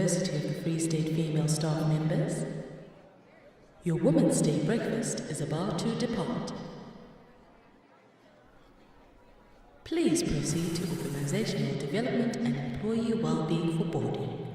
diversity of the Free State female staff members. Your Women's Day breakfast is about to depart. Please proceed to organizational development and employee well-being for boarding.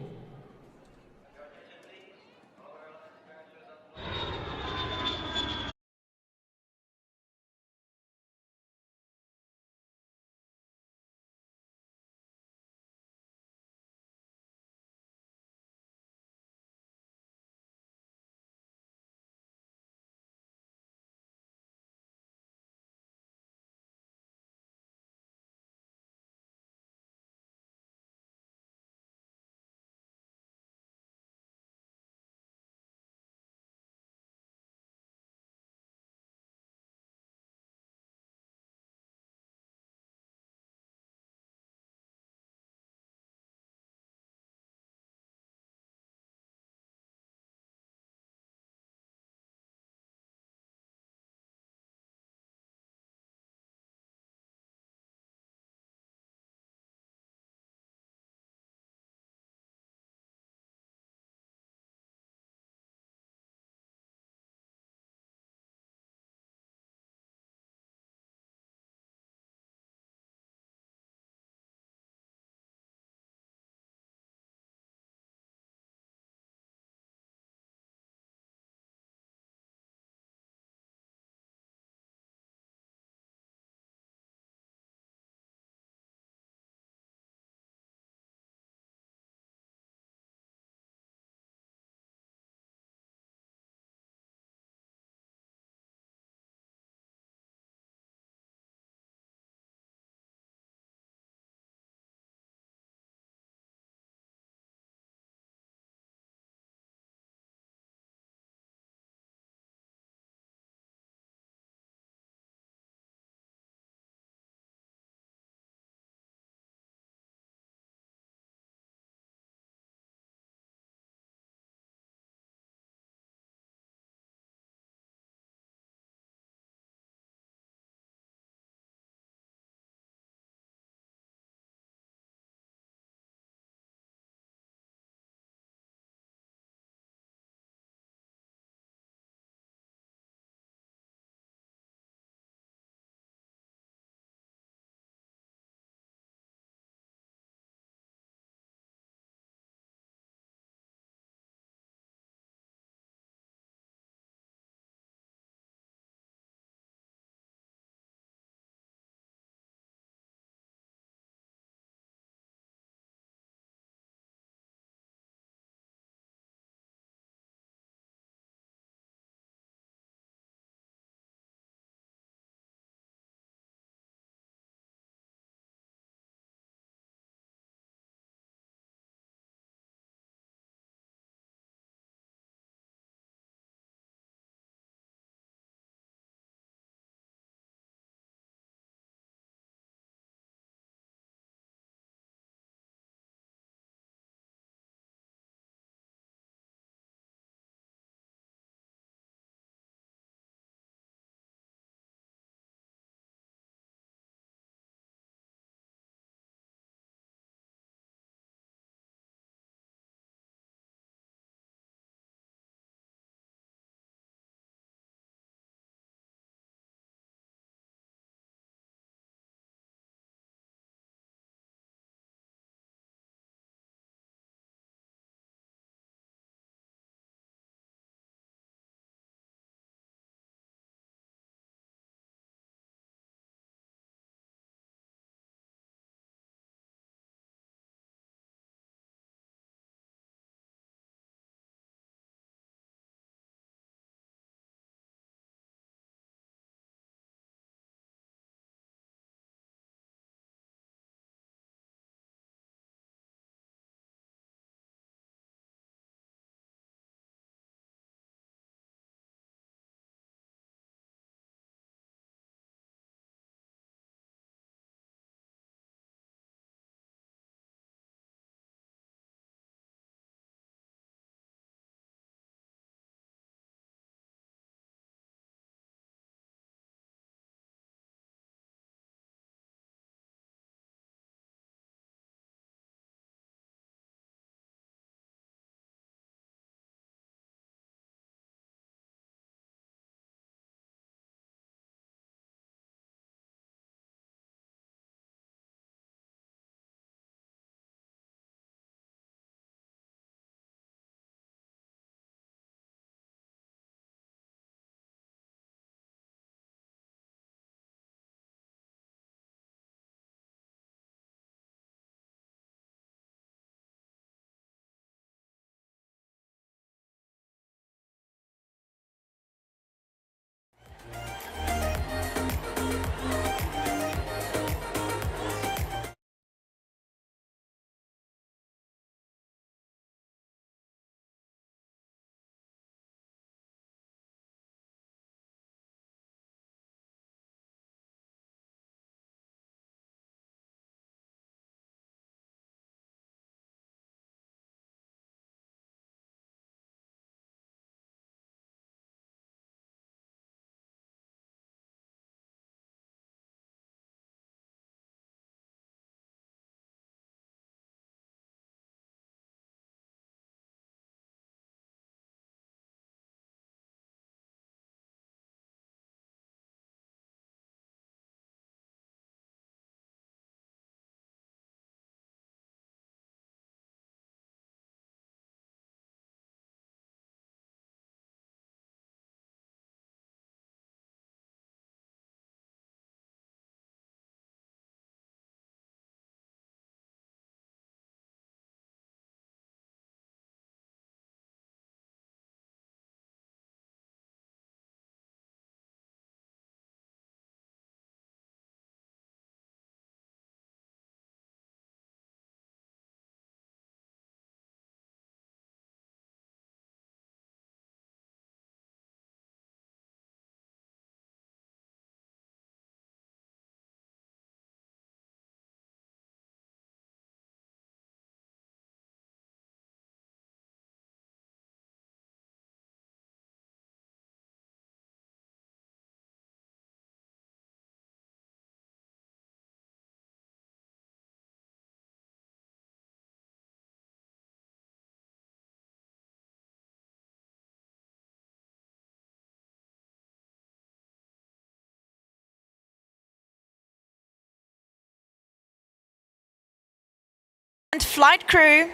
And flight crew,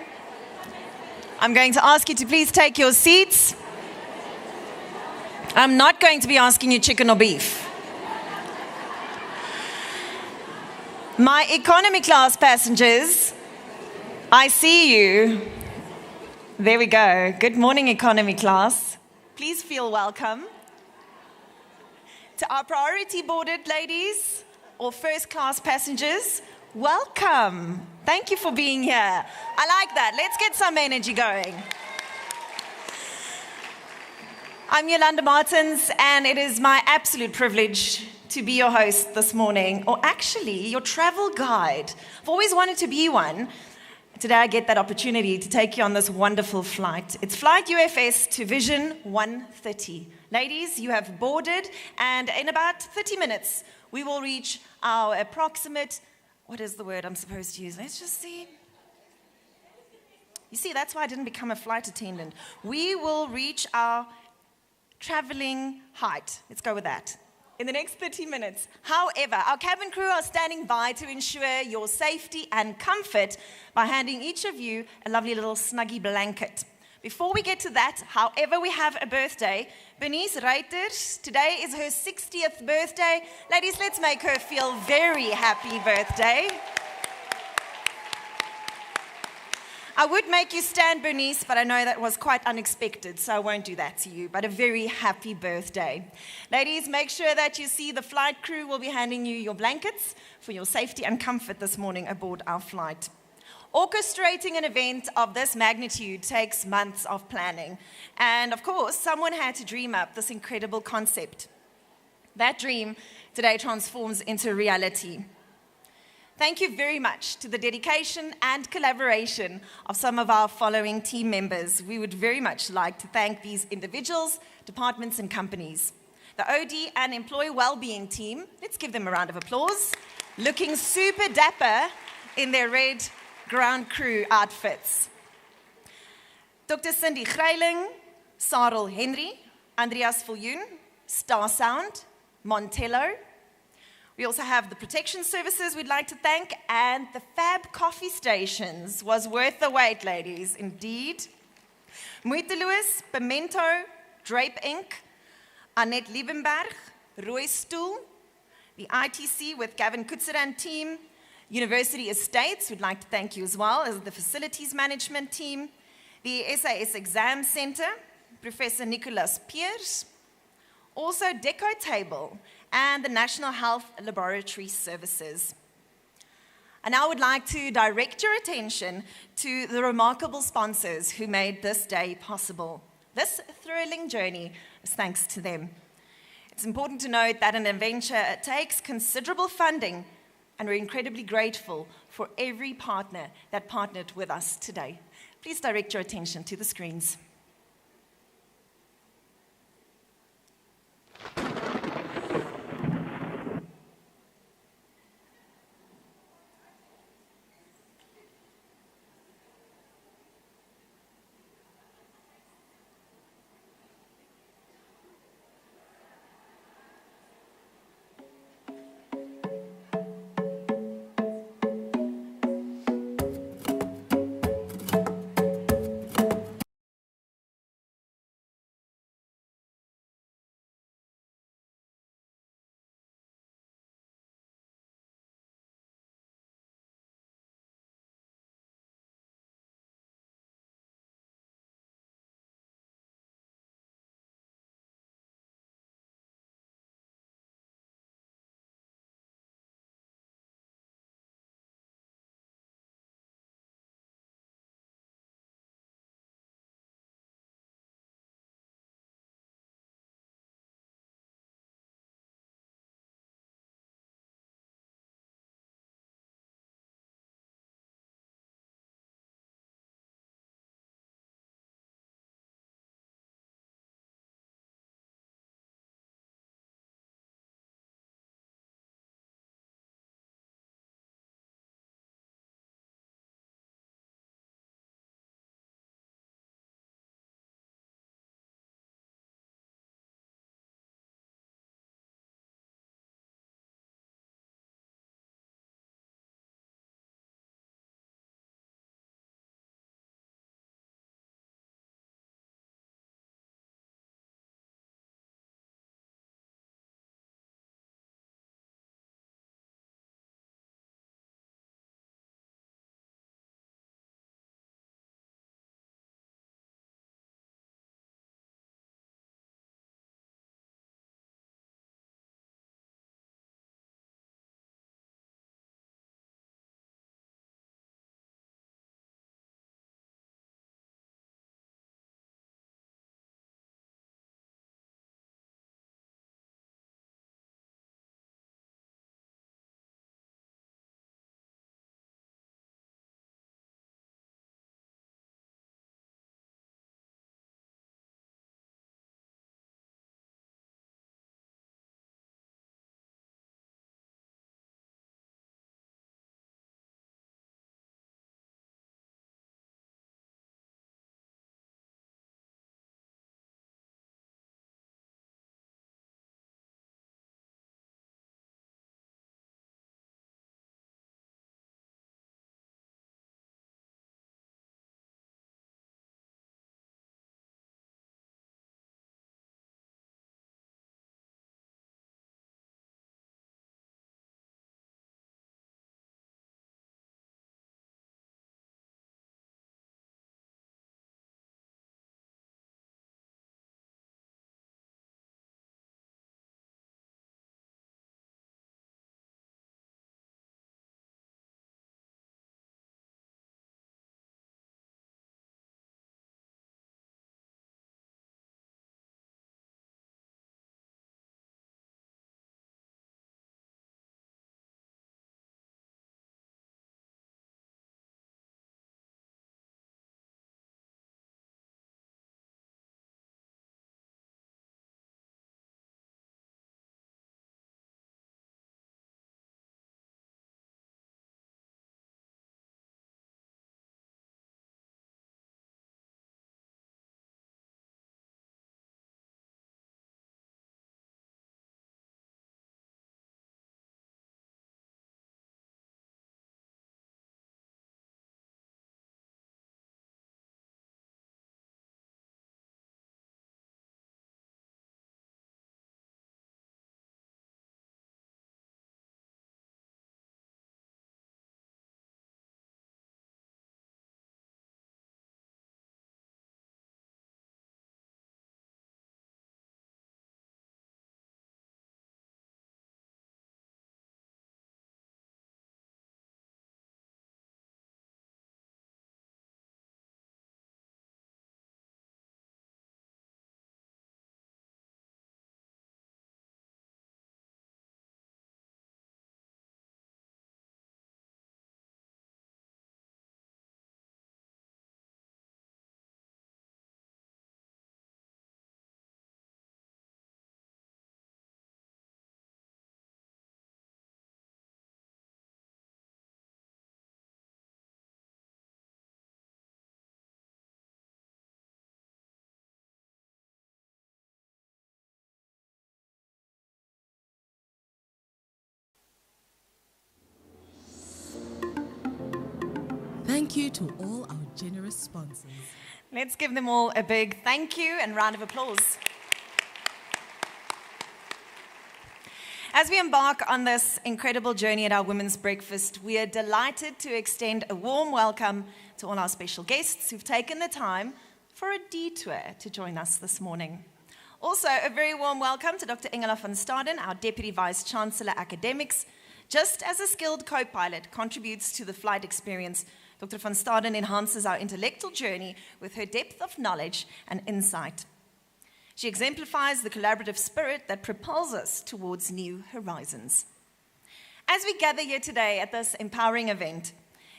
I'm going to ask you to please take your seats. I'm not going to be asking you chicken or beef. My economy class passengers, I see you. There we go. Good morning, economy class. Please feel welcome. To our priority boarded ladies or first class passengers, welcome. Thank you for being here. I like that. Let's get some energy going. I'm Yolanda Martins, and it is my absolute privilege to be your host this morning, or actually your travel guide. I've always wanted to be one. Today I get that opportunity to take you on this wonderful flight. It's flight UFS to Vision 130. Ladies, you have boarded, and in about 30 minutes, we will reach our approximate, what is the word I'm supposed to use? Let's just see. You see, that's why I didn't become a flight attendant. We will reach our traveling height. Let's go with that. In the next 30 minutes. However, our cabin crew are standing by to ensure your safety and comfort by handing each of you a lovely little snuggie blanket. Before we get to that, however, we have a birthday. Bernice Reiter, today is her 60th birthday. Ladies, let's make her feel very happy birthday. I would make you stand, Bernice, but I know that was quite unexpected, so I won't do that to you. But a very happy birthday. Ladies, make sure that you see the flight crew will be handing you your blankets for your safety and comfort this morning aboard our flight. Orchestrating an event of this magnitude takes months of planning. And of course, someone had to dream up this incredible concept. That dream today transforms into reality. Thank you very much to the dedication and collaboration of some of our following team members. We would very much like to thank these individuals, departments, and companies. The OD and Employee Wellbeing team, let's give them a round of applause, looking super dapper in their red ground crew outfits. Dr. Cindy Greiling, Sarel Henry, Andreas Viljoen, Star Sound, Montello. We also have the protection services we'd like to thank, and the Fab coffee stations was worth the wait, ladies, indeed. Moeiteloos, Pimento, Drape Inc., Annette Liebenberg, Roy Stoel, the ITC with Gavin Kutzeran team, University Estates, we'd like to thank you as well as the facilities management team, the SAS Exam Center, Professor Nicolas Piers, also Deco Table, and the National Health Laboratory Services. And I would like to direct your attention to the remarkable sponsors who made this day possible. This thrilling journey is thanks to them. It's important to note that an adventure takes considerable funding, and we're incredibly grateful for every partner that partnered with us today. Please direct your attention to the screens. thank you to all our generous sponsors. Let's give them all a big thank you and round of applause. As we embark on this incredible journey at our Women's Breakfast, we are delighted to extend a warm welcome to all our special guests who've taken the time for a detour to join us this morning. Also, a very warm welcome to Dr. Ingela van Staden, our Deputy Vice-Chancellor Academics. Just as a skilled co-pilot contributes to the flight experience, Dr. van Staden enhances our intellectual journey with her depth of knowledge and insight. She exemplifies the collaborative spirit that propels us towards new horizons. As we gather here today at this empowering event,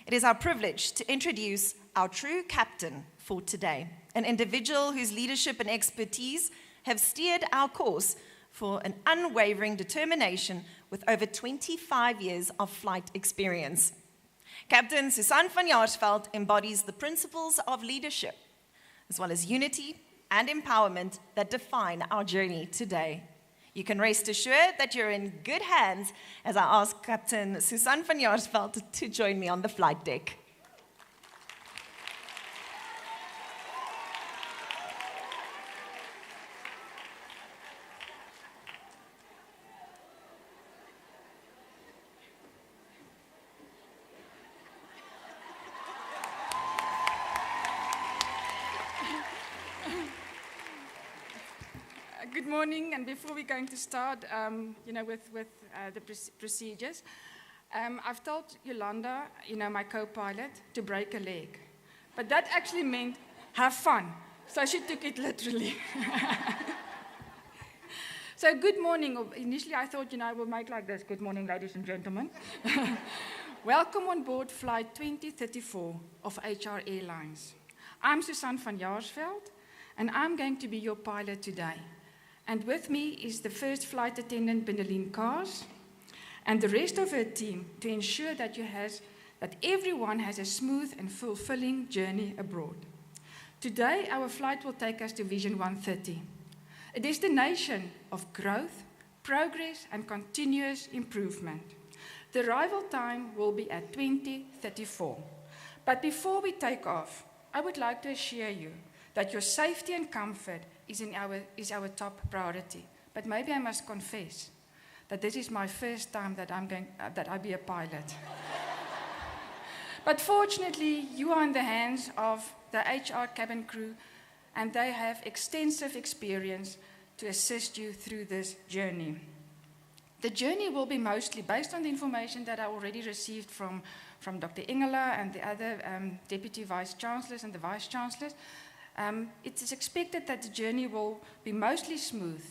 it is our privilege to introduce our true captain for today, an individual whose leadership and expertise have steered our course for an unwavering determination with over 25 years of flight experience. Captain Susan van Jaarsveld embodies the principles of leadership, as well as unity and empowerment that define our journey today. You can rest assured that you're in good hands as I ask Captain Susan van Jaarsveld to join me on the flight deck. Good morning, and before we're going to start, with the procedures, I've told Yolanda, my co-pilot, to break a leg, but that actually meant have fun, so she took it literally. So good morning. Initially, I thought, we'll make like this. Good morning, ladies and gentlemen. Welcome on board Flight 2034 of HR Airlines. I'm Susan van Jaarsveld, and I'm going to be your pilot today. And with me is the first flight attendant, Beneline Kaas, and the rest of her team to ensure that everyone has a smooth and fulfilling journey abroad. Today, our flight will take us to Vision 130, a destination of growth, progress, and continuous improvement. The arrival time will be at 2034. But before we take off, I would like to assure you that your safety and comfort is our top priority. But maybe I must confess that this is my first time that I'll be a pilot. But fortunately, you are in the hands of the HR cabin crew, and they have extensive experience to assist you through this journey. The journey will be mostly based on the information that I already received from Dr. Ingela and the other Deputy Vice-Chancellors and the Vice-Chancellors. It is expected that the journey will be mostly smooth,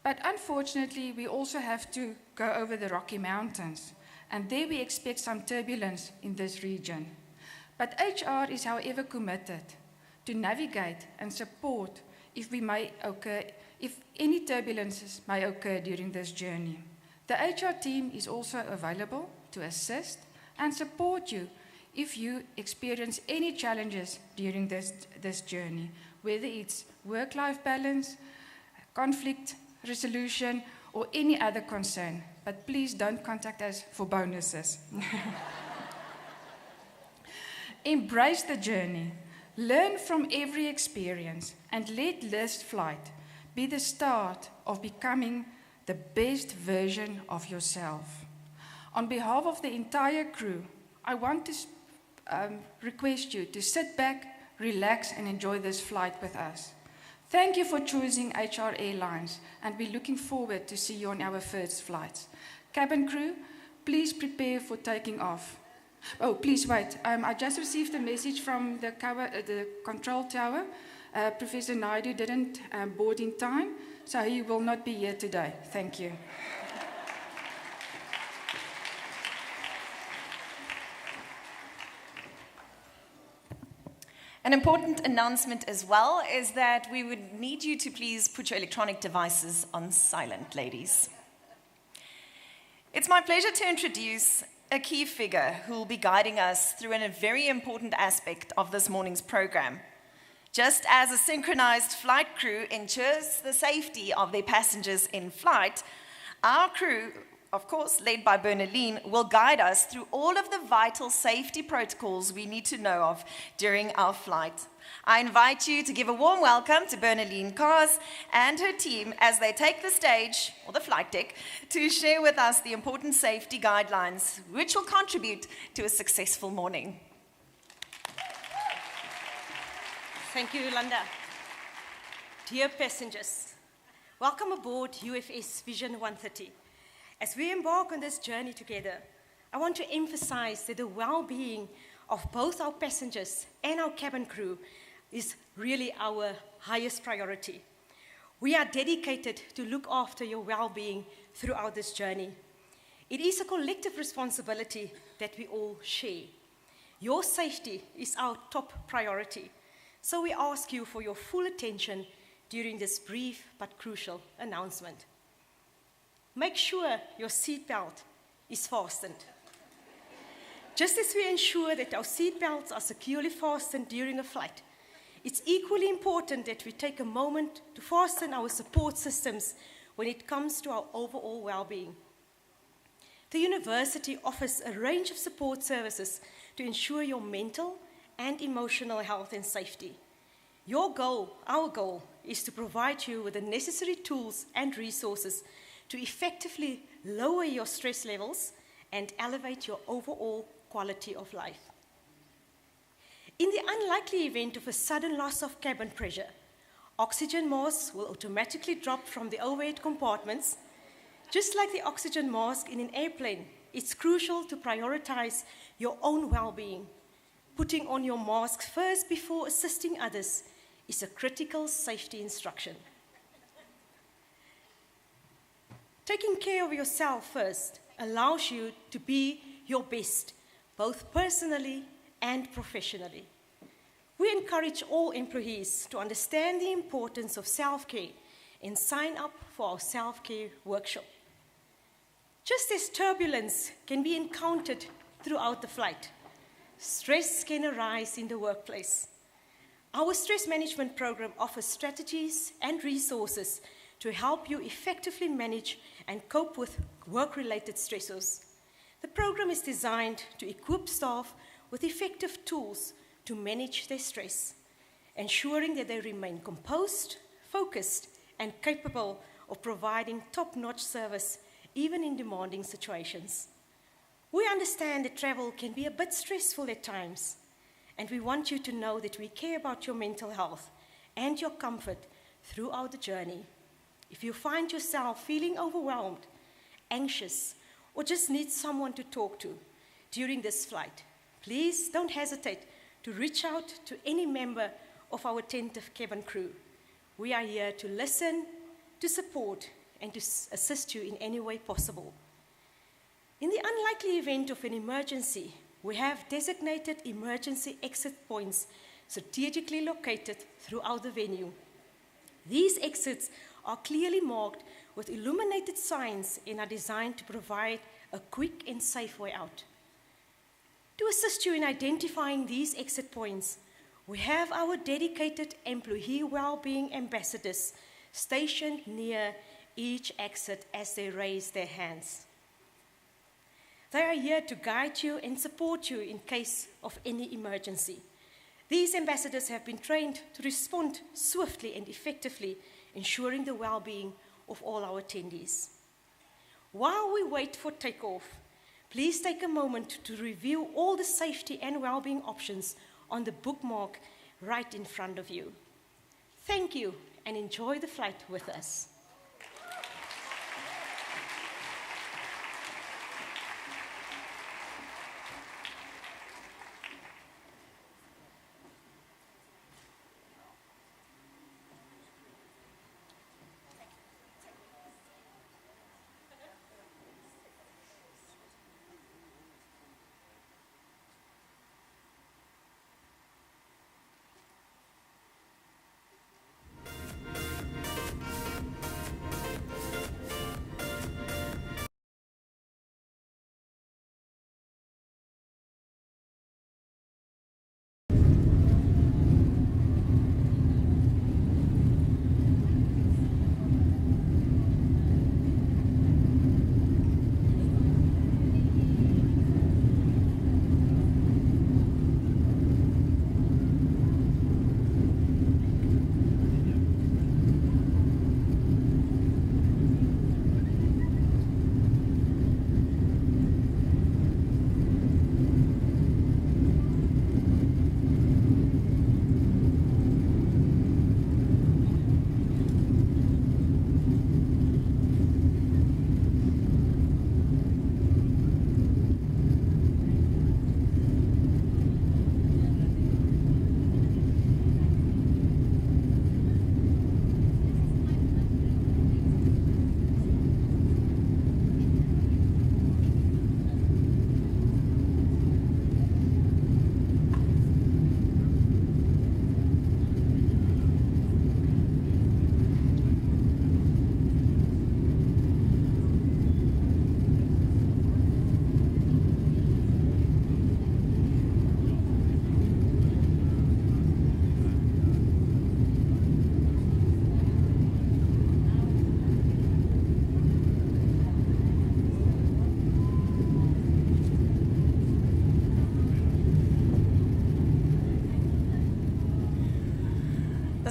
but unfortunately, we also have to go over the Rocky Mountains, and there we expect some turbulence in this region. But HR is, however, committed to navigate and support if any turbulences may occur during this journey. The HR team is also available to assist and support you if you experience any challenges during this journey, whether it's work-life balance, conflict resolution, or any other concern. But please don't contact us for bonuses. Embrace the journey, learn from every experience, and let this flight be the start of becoming the best version of yourself. On behalf of the entire crew, I want to request you to sit back, relax, and enjoy this flight with us. Thank you for choosing HR Airlines, and we're looking forward to see you on our first flights. Cabin crew, please prepare for taking off. Oh, please wait. I just received a message from the control tower. Professor Naidu didn't board in time, so he will not be here today. Thank you. An important announcement as well is that we would need you to please put your electronic devices on silent, ladies. It's my pleasure to introduce a key figure who will be guiding us through a very important aspect of this morning's program. Just as a synchronized flight crew ensures the safety of their passengers in flight, our crew of course, led by Bernalene, will guide us through all of the vital safety protocols we need to know of during our flight. I invite you to give a warm welcome to Bernalene Kars and her team as they take the stage, or the flight deck, to share with us the important safety guidelines which will contribute to a successful morning. Thank you, Yolanda. Dear passengers, welcome aboard UFS Vision 130. As we embark on this journey together, I want to emphasize that the well-being of both our passengers and our cabin crew is really our highest priority. We are dedicated to look after your well-being throughout this journey. It is a collective responsibility that we all share. Your safety is our top priority, so we ask you for your full attention during this brief but crucial announcement. Make sure your seatbelt is fastened. Just as we ensure that our seatbelts are securely fastened during a flight, it's equally important that we take a moment to fasten our support systems when it comes to our overall well-being. The university offers a range of support services to ensure your mental and emotional health and safety. Your goal, our goal, is to provide you with the necessary tools and resources to effectively lower your stress levels and elevate your overall quality of life. In the unlikely event of a sudden loss of cabin pressure, oxygen masks will automatically drop from the overhead compartments. Just like the oxygen mask in an airplane, it's crucial to prioritize your own well-being. Putting on your mask first before assisting others is a critical safety instruction. Taking care of yourself first allows you to be your best, both personally and professionally. We encourage all employees to understand the importance of self-care and sign up for our self-care workshop. Just as turbulence can be encountered throughout the flight, stress can arise in the workplace. Our stress management program offers strategies and resources to help you effectively manage and cope with work-related stressors. The program is designed to equip staff with effective tools to manage their stress, ensuring that they remain composed, focused, and capable of providing top-notch service even in demanding situations. We understand that travel can be a bit stressful at times, and we want you to know that we care about your mental health and your comfort throughout the journey. If you find yourself feeling overwhelmed, anxious, or just need someone to talk to during this flight, please don't hesitate to reach out to any member of our attentive cabin crew. We are here to listen, to support, and to assist you in any way possible. In the unlikely event of an emergency, we have designated emergency exit points strategically located throughout the venue. These exits are clearly marked with illuminated signs and are designed to provide a quick and safe way out. To assist you in identifying these exit points, we have our dedicated employee well-being ambassadors stationed near each exit as they raise their hands. They are here to guide you and support you in case of any emergency. These ambassadors have been trained to respond swiftly and effectively, ensuring the well-being of all our attendees. While we wait for takeoff, please take a moment to review all the safety and well-being options on the bookmark right in front of you. Thank you, and enjoy the flight with us.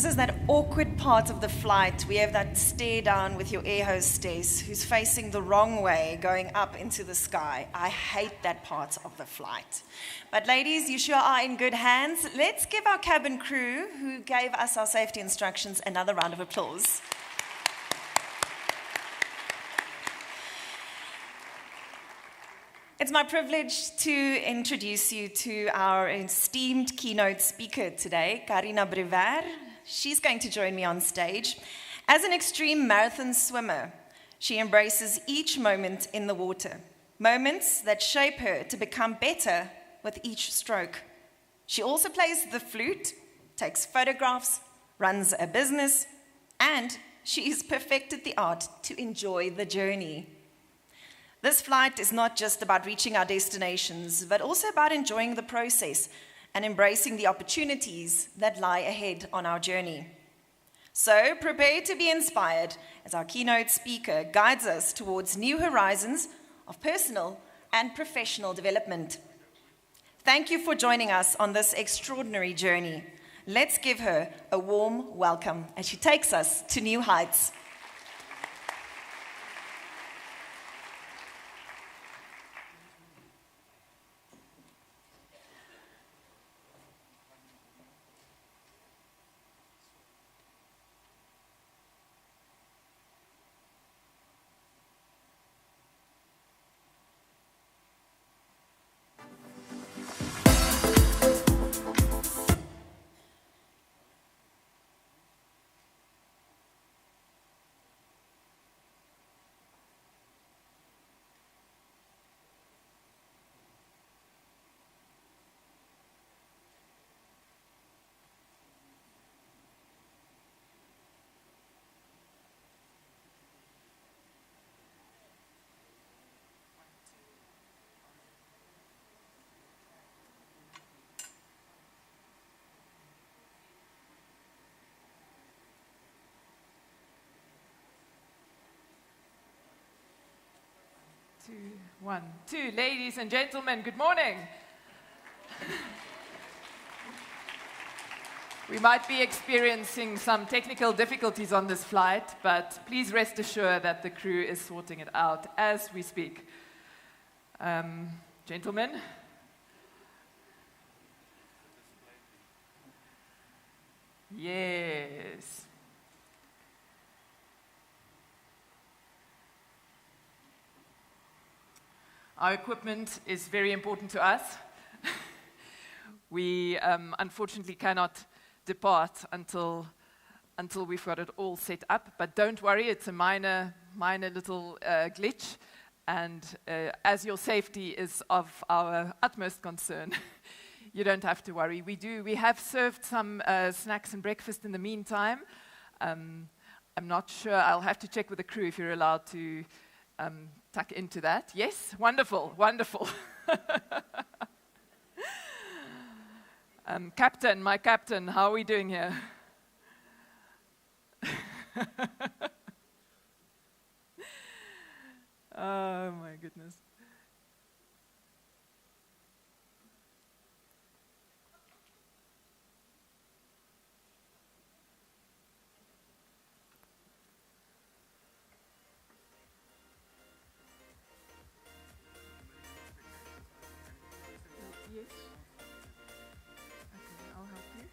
This is that awkward part of the flight. We have that stare down with your air hostess who's facing the wrong way, going up into the sky. I hate that part of the flight. But ladies, you sure are in good hands. Let's give our cabin crew, who gave us our safety instructions, another round of applause. It's my privilege to introduce you to our esteemed keynote speaker today, Carina Bruwer. She's going to join me on stage. As an extreme marathon swimmer, she embraces each moment in the water, moments that shape her to become better with each stroke. She also plays the flute, takes photographs, runs a business, and she's perfected the art to enjoy the journey. This flight is not just about reaching our destinations, but also about enjoying the process and embracing the opportunities that lie ahead on our journey. So prepare to be inspired as our keynote speaker guides us towards new horizons of personal and professional development. Thank you for joining us on this extraordinary journey. Let's give her a warm welcome as she takes us to new heights. Two, 1, 2. Ladies and gentlemen, good morning. We might be experiencing some technical difficulties on this flight, but please rest assured that the crew is sorting it out as we speak. Gentlemen. Yes. Our equipment is very important to us. We unfortunately cannot depart until we've got it all set up. But don't worry, it's a minor little glitch. And as your safety is of our utmost concern, you don't have to worry. We have served some snacks and breakfast in the meantime. I'm not sure. I'll have to check with the crew if you're allowed to tuck into that. Yes? Wonderful, wonderful. Captain, my captain, how are we doing here? Oh, my goodness. Yes. Okay, I'll help you.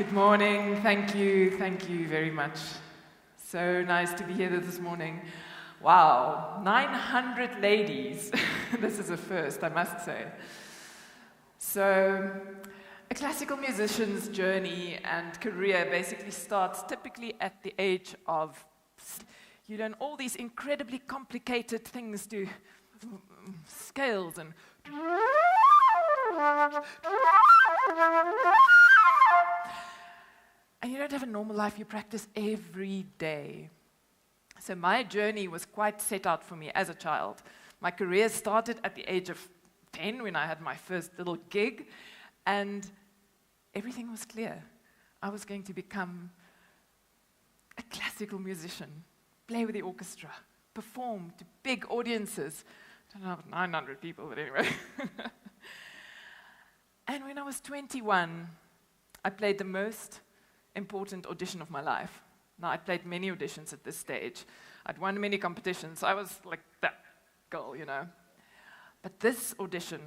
Good morning. Thank you very much. So nice to be here this morning. Wow, 900 ladies. This is a first, I must say. So, a classical musician's journey and career basically starts typically at the age of, you learn all these incredibly complicated things to scales and you don't have a normal life, you practice every day. So my journey was quite set out for me as a child. My career started at the age of 10 when I had my first little gig, and everything was clear. I was going to become a classical musician, play with the orchestra, perform to big audiences. I don't know, 900 people, but anyway. And when I was 21, I played the most important audition of my life. Now, I played many auditions at this stage. I'd won many competitions. I was like that girl, you know. But this audition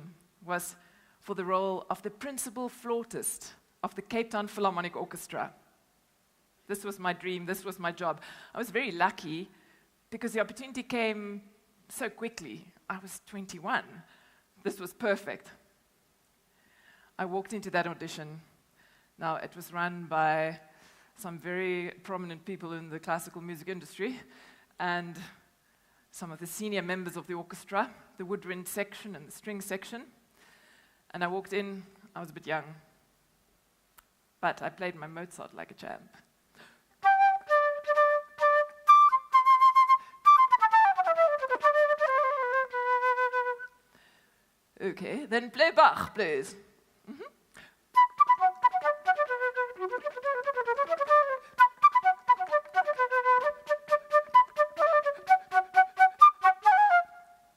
was for the role of the principal flautist of the Cape Town Philharmonic Orchestra. This was my dream. This was my job. I was very lucky because the opportunity came so quickly. I was 21. This was perfect. I walked into that audition. Now, it was run by some very prominent people in the classical music industry and some of the senior members of the orchestra, the woodwind section and the string section. And I walked in, I was a bit young, but I played my Mozart like a champ. Okay, then play Bach, please.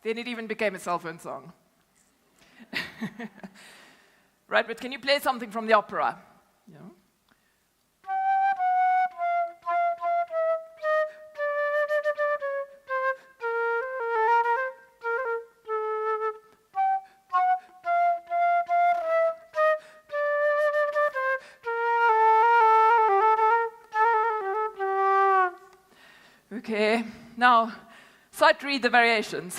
Then it even became a cell phone song. Right, but can you play something from the opera? Yeah. Okay, now sight read the variations.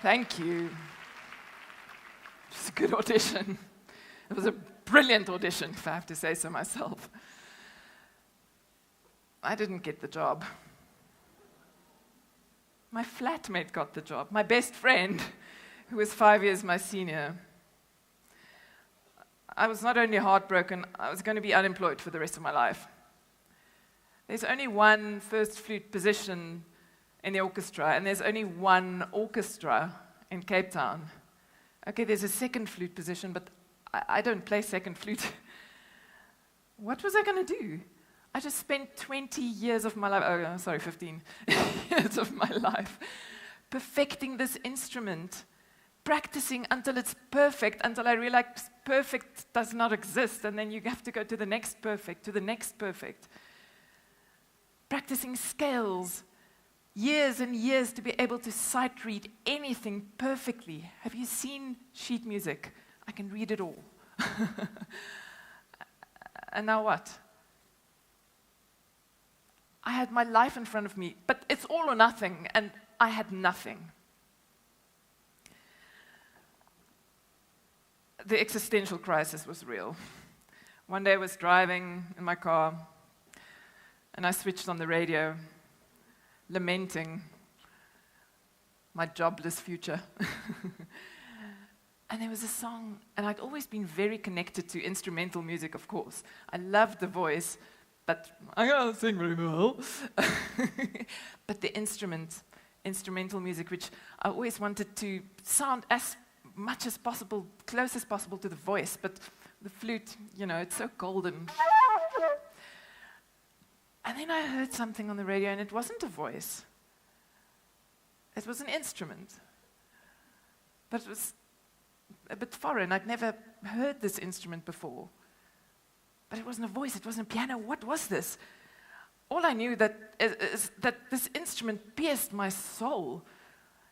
Thank you. It was a good audition. It was a brilliant audition, if I have to say so myself. I didn't get the job. My flatmate got the job, my best friend, who was 5 years my senior. I was not only heartbroken, I was going to be unemployed for the rest of my life. There's only one first flute position in the orchestra, and there's only one orchestra in Cape Town. Okay, there's a second flute position, but I don't play second flute. What was I going to do? I just spent 20 years of my life, 15 years of my life perfecting this instrument, practicing until it's perfect, until I realized perfect does not exist, and then you have to go to the next perfect, to the next perfect. Practicing scales, years and years to be able to sight read anything perfectly. Have you seen sheet music? I can read it all. And now what? I had my life in front of me, but it's all or nothing, and I had nothing. The existential crisis was real. One day I was driving in my car, and I switched on the radio, lamenting my jobless future. And there was a song, and I'd always been very connected to instrumental music, of course. I loved the voice, but I can't sing very well. But the instrumental music, which I always wanted to sound as much as possible, close as possible to the voice, but the flute, you know, it's so golden. And then I heard something on the radio, and it wasn't a voice. It was an instrument. But it was a bit foreign. I'd never heard this instrument before. But it wasn't a voice, it wasn't a piano. What was this? All I knew is that this instrument pierced my soul.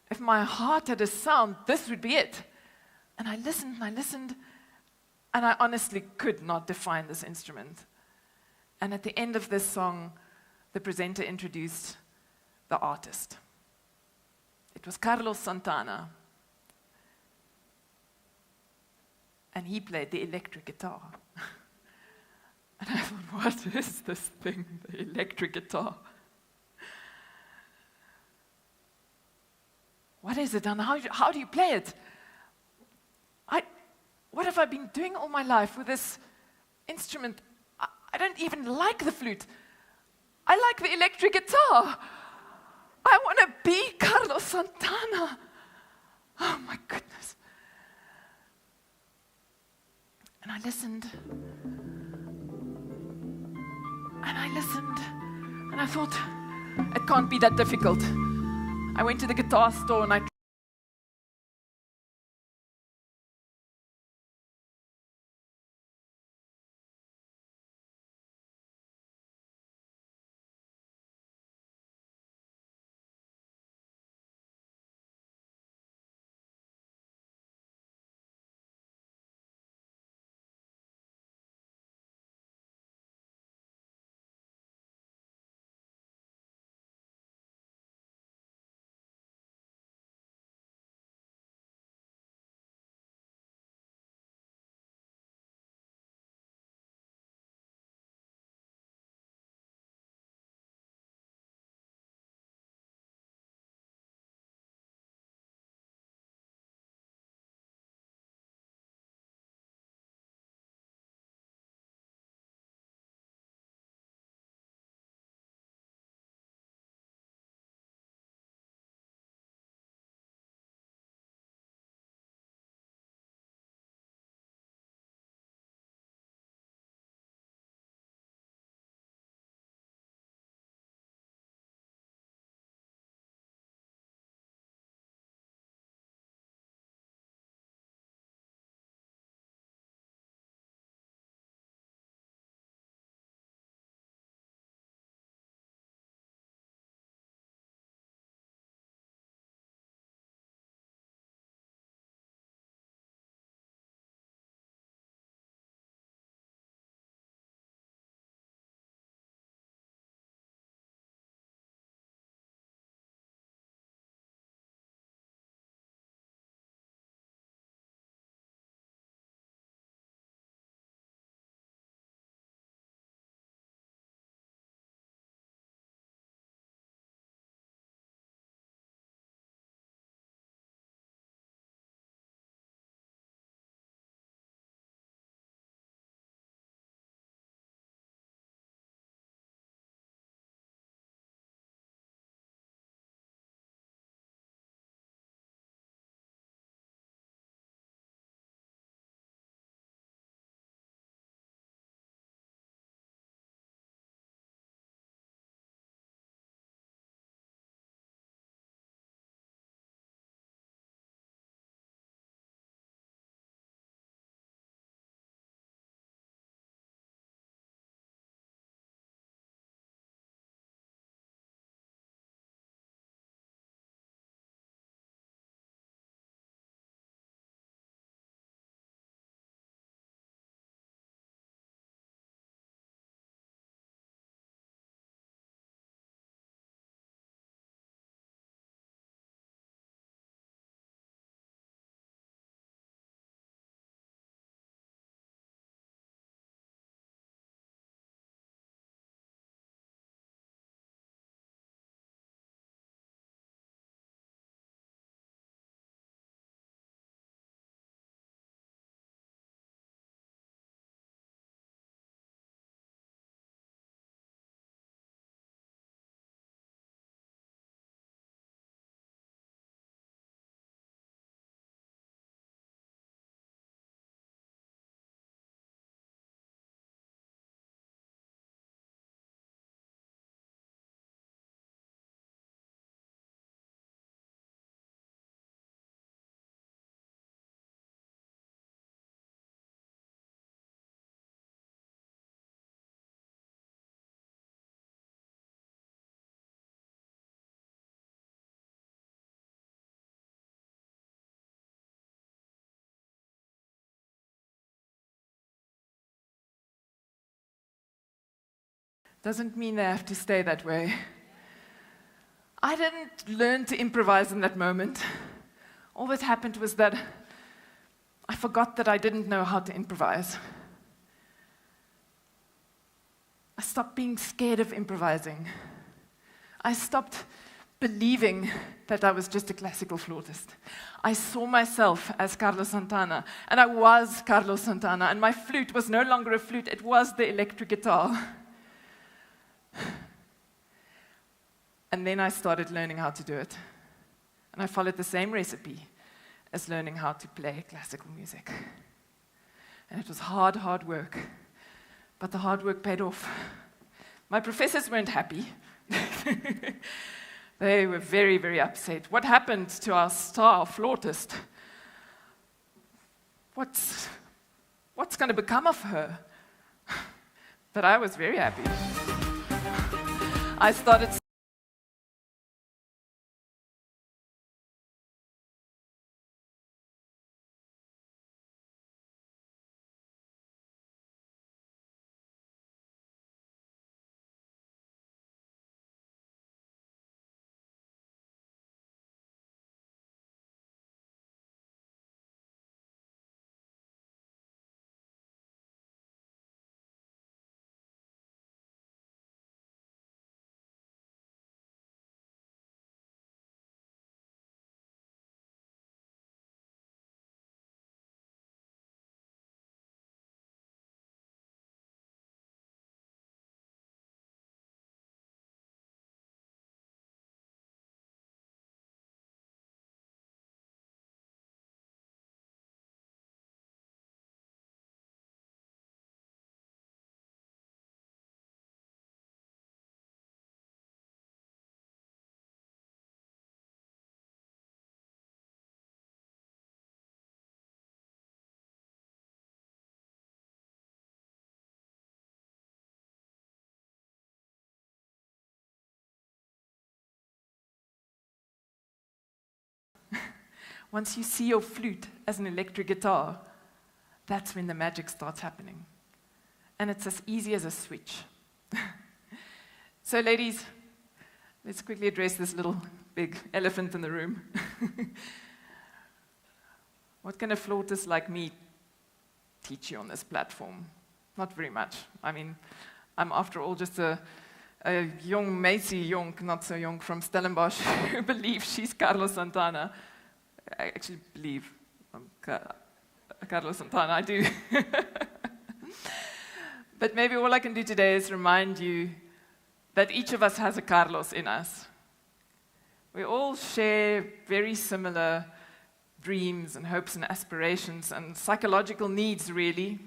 If my heart had a sound, this would be it. And I listened, and I honestly could not define this instrument. And at the end of this song, the presenter introduced the artist. It was Carlos Santana. And he played the electric guitar. And I thought, what is this thing, the electric guitar? What is it, and how do you play it? What have I been doing all my life with this instrument? I don't even like the flute. I like the electric guitar. I want to be Carlos Santana. Oh my goodness. And I listened. And I thought, it can't be that difficult. I went to the guitar store and I doesn't mean they have to stay that way. I didn't learn to improvise in that moment. All that happened was that I forgot that I didn't know how to improvise. I stopped being scared of improvising. I stopped believing that I was just a classical flautist. I saw myself as Carlos Santana, and I was Carlos Santana, and my flute was no longer a flute, it was the electric guitar. And then I started learning how to do it. And I followed the same recipe as learning how to play classical music. And it was hard, hard work. But the hard work paid off. My professors weren't happy. They were very, very upset. What happened to our star flautist? What's going to become of her? But I was very happy. I started once you see your flute as an electric guitar, that's when the magic starts happening. And it's as easy as a switch. So ladies, let's quickly address this little big elephant in the room. What can a flautist like me teach you on this platform? Not very much. I mean, I'm after all just a young Macy Jonk, not so young, from Stellenbosch, who believes she's Carlos Santana. I actually believe I'm Carlos Santana, I do. But maybe all I can do today is remind you that each of us has a Carlos in us. We all share very similar dreams and hopes and aspirations and psychological needs, really.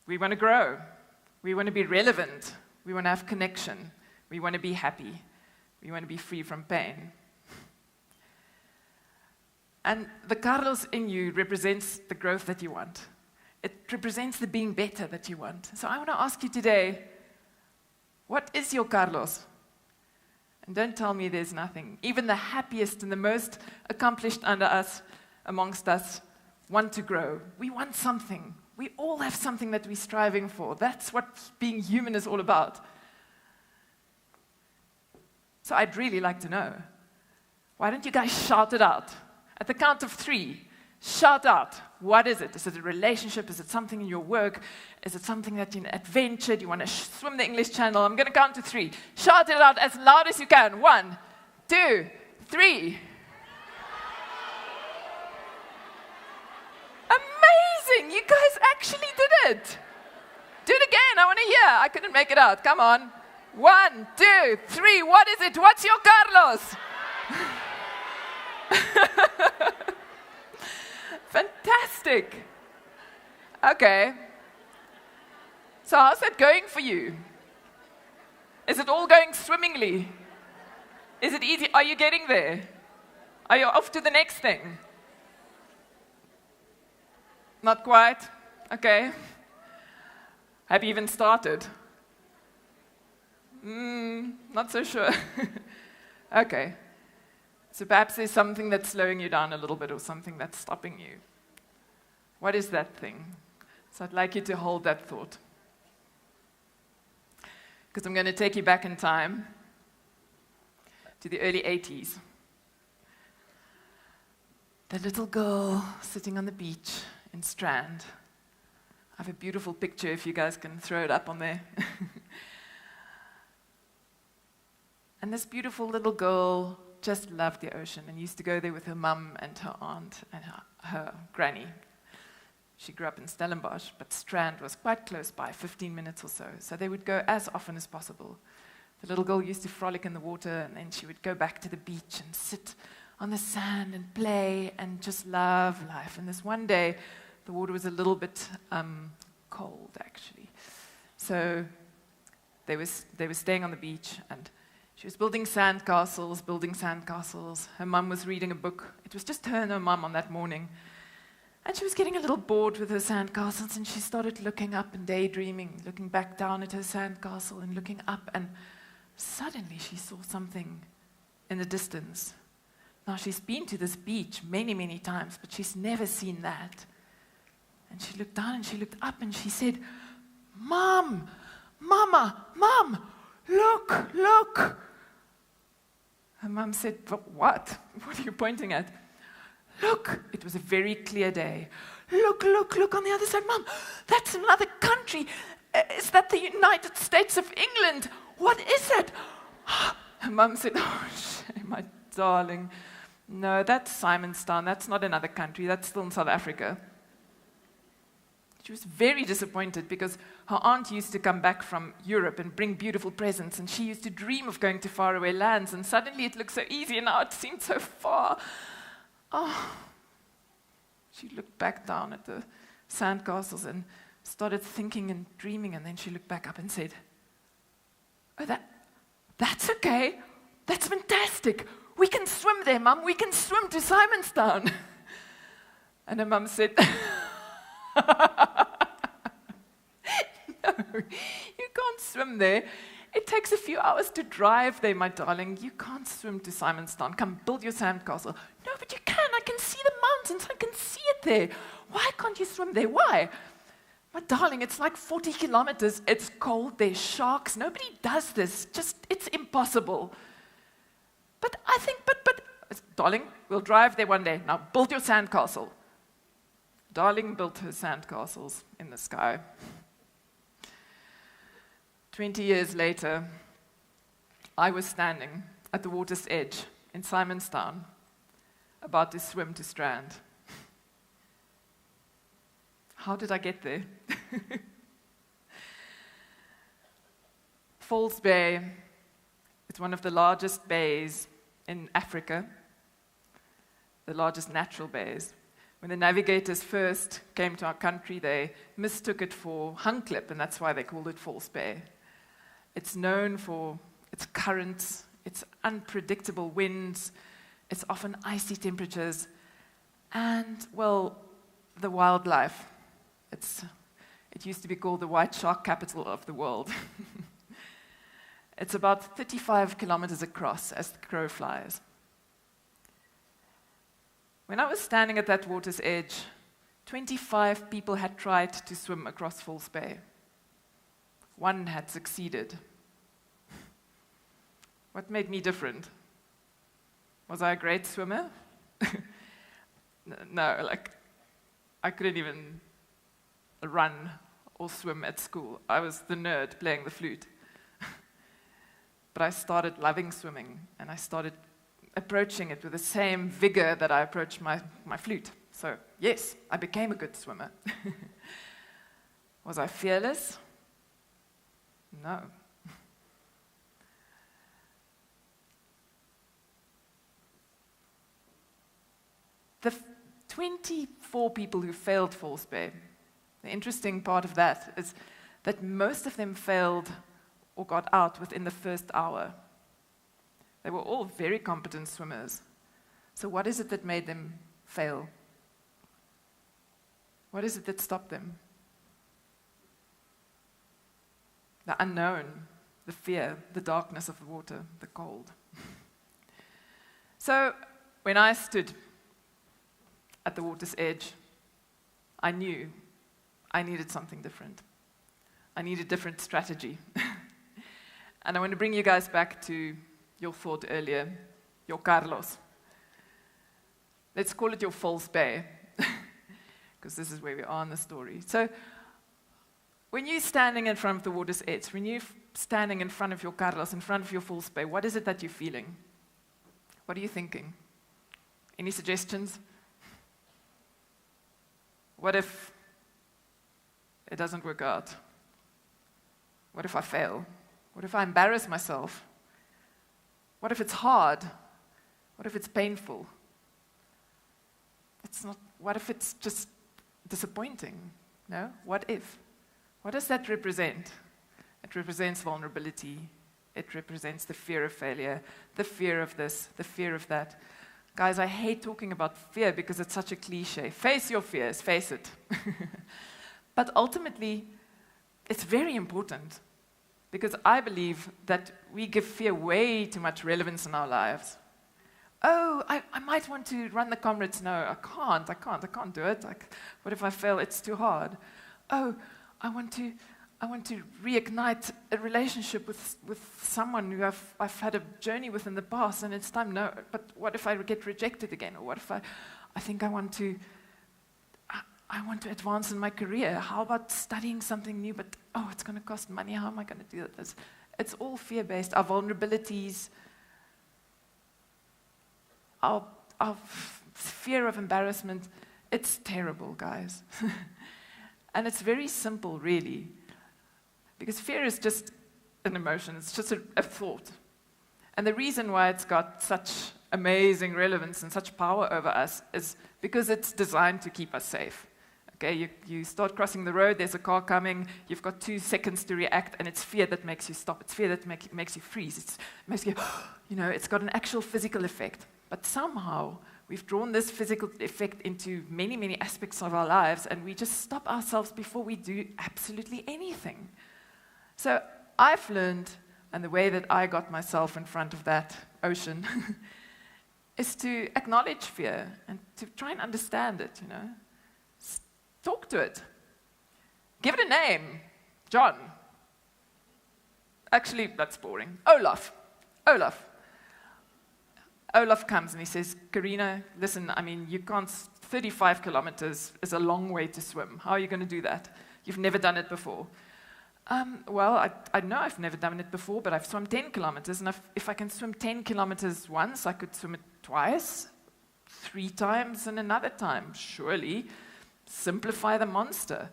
We want to grow. We want to be relevant. We want to have connection. We want to be happy. We want to be free from pain. And the Carlos in you represents the growth that you want. It represents the being better that you want. So I want to ask you today, what is your Carlos? And don't tell me there's nothing. Even the happiest and the most accomplished amongst us want to grow. We want something. We all have something that we're striving for. That's what being human is all about. So I'd really like to know. Why don't you guys shout it out? At the count of 3, shout out. What is it? Is it a relationship? Is it something in your work? Is it something that you're an adventure? Do you want to swim the English Channel? I'm going to count to 3. Shout it out as loud as you can. 1, 2, 3. Amazing! You guys actually did it. Do it again. I want to hear. I couldn't make it out. Come on. 1, 2, 3. What is it? What's your Carlos? Fantastic. Okay. So how's that going for you? Is it all going swimmingly? Is it easy? Are you getting there? Are you off to the next thing? Not quite? Okay. Have you even started? Not so sure. Okay. So perhaps there's something that's slowing you down a little bit or something that's stopping you. What is that thing? So I'd like you to hold that thought. because I'm going to take you back in time to the early 80s. The little girl sitting on the beach in Strand. I have a beautiful picture if you guys can throw it up on there. And this beautiful little girl just loved the ocean and used to go there with her mum and her aunt and her granny. She grew up in Stellenbosch, but Strand was quite close by, 15 minutes or so. So they would go as often as possible. The little girl used to frolic in the water, and then she would go back to the beach and sit on the sand and play and just love life. And this one day, the water was a little bit cold, actually. So they were staying on the beach, and she was building sandcastles. Her mum was reading a book. It was just her and her mum on that morning. And she was getting a little bored with her sandcastles, and she started looking up and daydreaming, looking back down at her sandcastle and looking up, and suddenly she saw something in the distance. Now, she's been to this beach many, many times, but she's never seen that. And she looked down and she looked up and she said, "Mom, Mama, Mom, look, look." Her mum said, "What? What are you pointing at?" "Look," it was a very clear day. "Look, look, look on the other side, Mum. That's another country. Is that the United States of England? What is it?" Her mum said, "Oh, shame, my darling. No, that's Simonstown. That's not another country. That's still in South Africa." She was very disappointed because her aunt used to come back from Europe and bring beautiful presents, and she used to dream of going to faraway lands, and suddenly it looked so easy, and now it seemed so far. Oh. She looked back down at the sandcastles and started thinking and dreaming, and then she looked back up and said, "Oh, that's okay. That's fantastic. We can swim there, Mum. We can swim to Simonstown." And her mum said, "No, you can't swim there. It takes a few hours to drive there, my darling. You can't swim to Simonstown. Come, build your sandcastle." "No, but you can. I can see the mountains. I can see it there. Why can't you swim there? Why?" "My darling, it's like 40 kilometers. It's cold. There's sharks. Nobody does this. It's impossible." "But I think, but, darling, we'll drive there one day. Now build your sandcastle." Darling built her sandcastles in the sky. 20 years later, I was standing at the water's edge in Simonstown, about to swim to Strand. How did I get there? False Bay is one of the largest bays in Africa, the largest natural bays. When the navigators first came to our country, they mistook it for Huncliffe, and that's why they called it False Bay. It's known for its currents, its unpredictable winds, its often icy temperatures, and, well, the wildlife. It used to be called the white shark capital of the world. It's about 35 kilometers across as the crow flies. When I was standing at that water's edge, 25 people had tried to swim across False Bay. One had succeeded. What made me different? Was I a great swimmer? No, I couldn't even run or swim at school. I was the nerd playing the flute. But I started loving swimming, and I started approaching it with the same vigor that I approached my flute. So, yes, I became a good swimmer. Was I fearless? No. The 24 people who failed False Bay, the interesting part of that is that most of them failed or got out within the first hour. They were all very competent swimmers. So what is it that made them fail? What is it that stopped them? The unknown, the fear, the darkness of the water, the cold. So when I stood at the water's edge, I knew I needed something different. I needed a different strategy. And I want to bring you guys back to your thought earlier, your Carlos. Let's call it your false bay, because this is where we are in the story. So when you're standing in front of the water's edge, when you're standing in front of your Carlos, in front of your false bay, what is it that you're feeling? What are you thinking? Any suggestions? What if it doesn't work out? What if I fail? What if I embarrass myself? What if it's hard? What if it's painful? What if it's just disappointing? No? What if? What does that represent? It represents vulnerability. It represents the fear of failure, the fear of this, the fear of that. Guys, I hate talking about fear because it's such a cliche. Face your fears, face it. But ultimately, it's very important because I believe that we give fear way too much relevance in our lives. Oh, I might want to run the Comrades. No, I can't do it. What if I fail? It's too hard. Oh, I want to reignite a relationship with someone who I've had a journey with in the past, and it's time. No, but what if I get rejected again? Or what if I think I want to advance in my career? How about studying something new? But it's going to cost money. How am I going to do that? It's all fear-based. Our vulnerabilities, our fear of embarrassment. It's terrible, guys. And it's very simple, really. Because fear is just an emotion, it's just a thought. And the reason why it's got such amazing relevance and such power over us is because it's designed to keep us safe. Okay, you start crossing the road, there's a car coming, you've got 2 seconds to react, and it's fear that makes you stop. It's fear that makes you freeze. It makes you, it's got an actual physical effect. But somehow, we've drawn this physical effect into many, many aspects of our lives, and we just stop ourselves before we do absolutely anything. So I've learned, and the way that I got myself in front of that ocean is to acknowledge fear and to try and understand it, Talk to it. Give it a name. John. Actually, that's boring. Olaf. Olaf comes and he says, Carina, listen, 35 kilometers is a long way to swim. How are you going to do that? You've never done it before. Well, I know I've never done it before, but I've swum 10 kilometers, and if I can swim 10 kilometers once, I could swim it twice, 3 times, and another time. Surely, simplify the monster.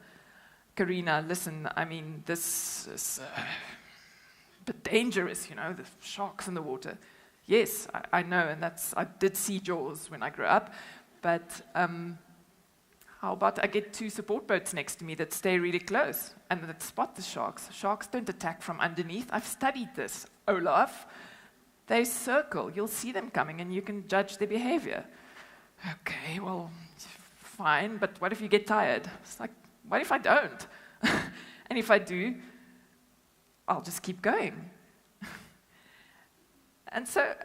Carina, listen, this is a bit dangerous, the sharks in the water. Yes, I know, and I did see Jaws when I grew up, but how about I get 2 support boats next to me that stay really close and that spot the sharks? Sharks don't attack from underneath. I've studied this, Olaf. They circle. You'll see them coming and you can judge their behavior. Okay, well, fine, but what if you get tired? It's like, what if I don't? And if I do, I'll just keep going. And so,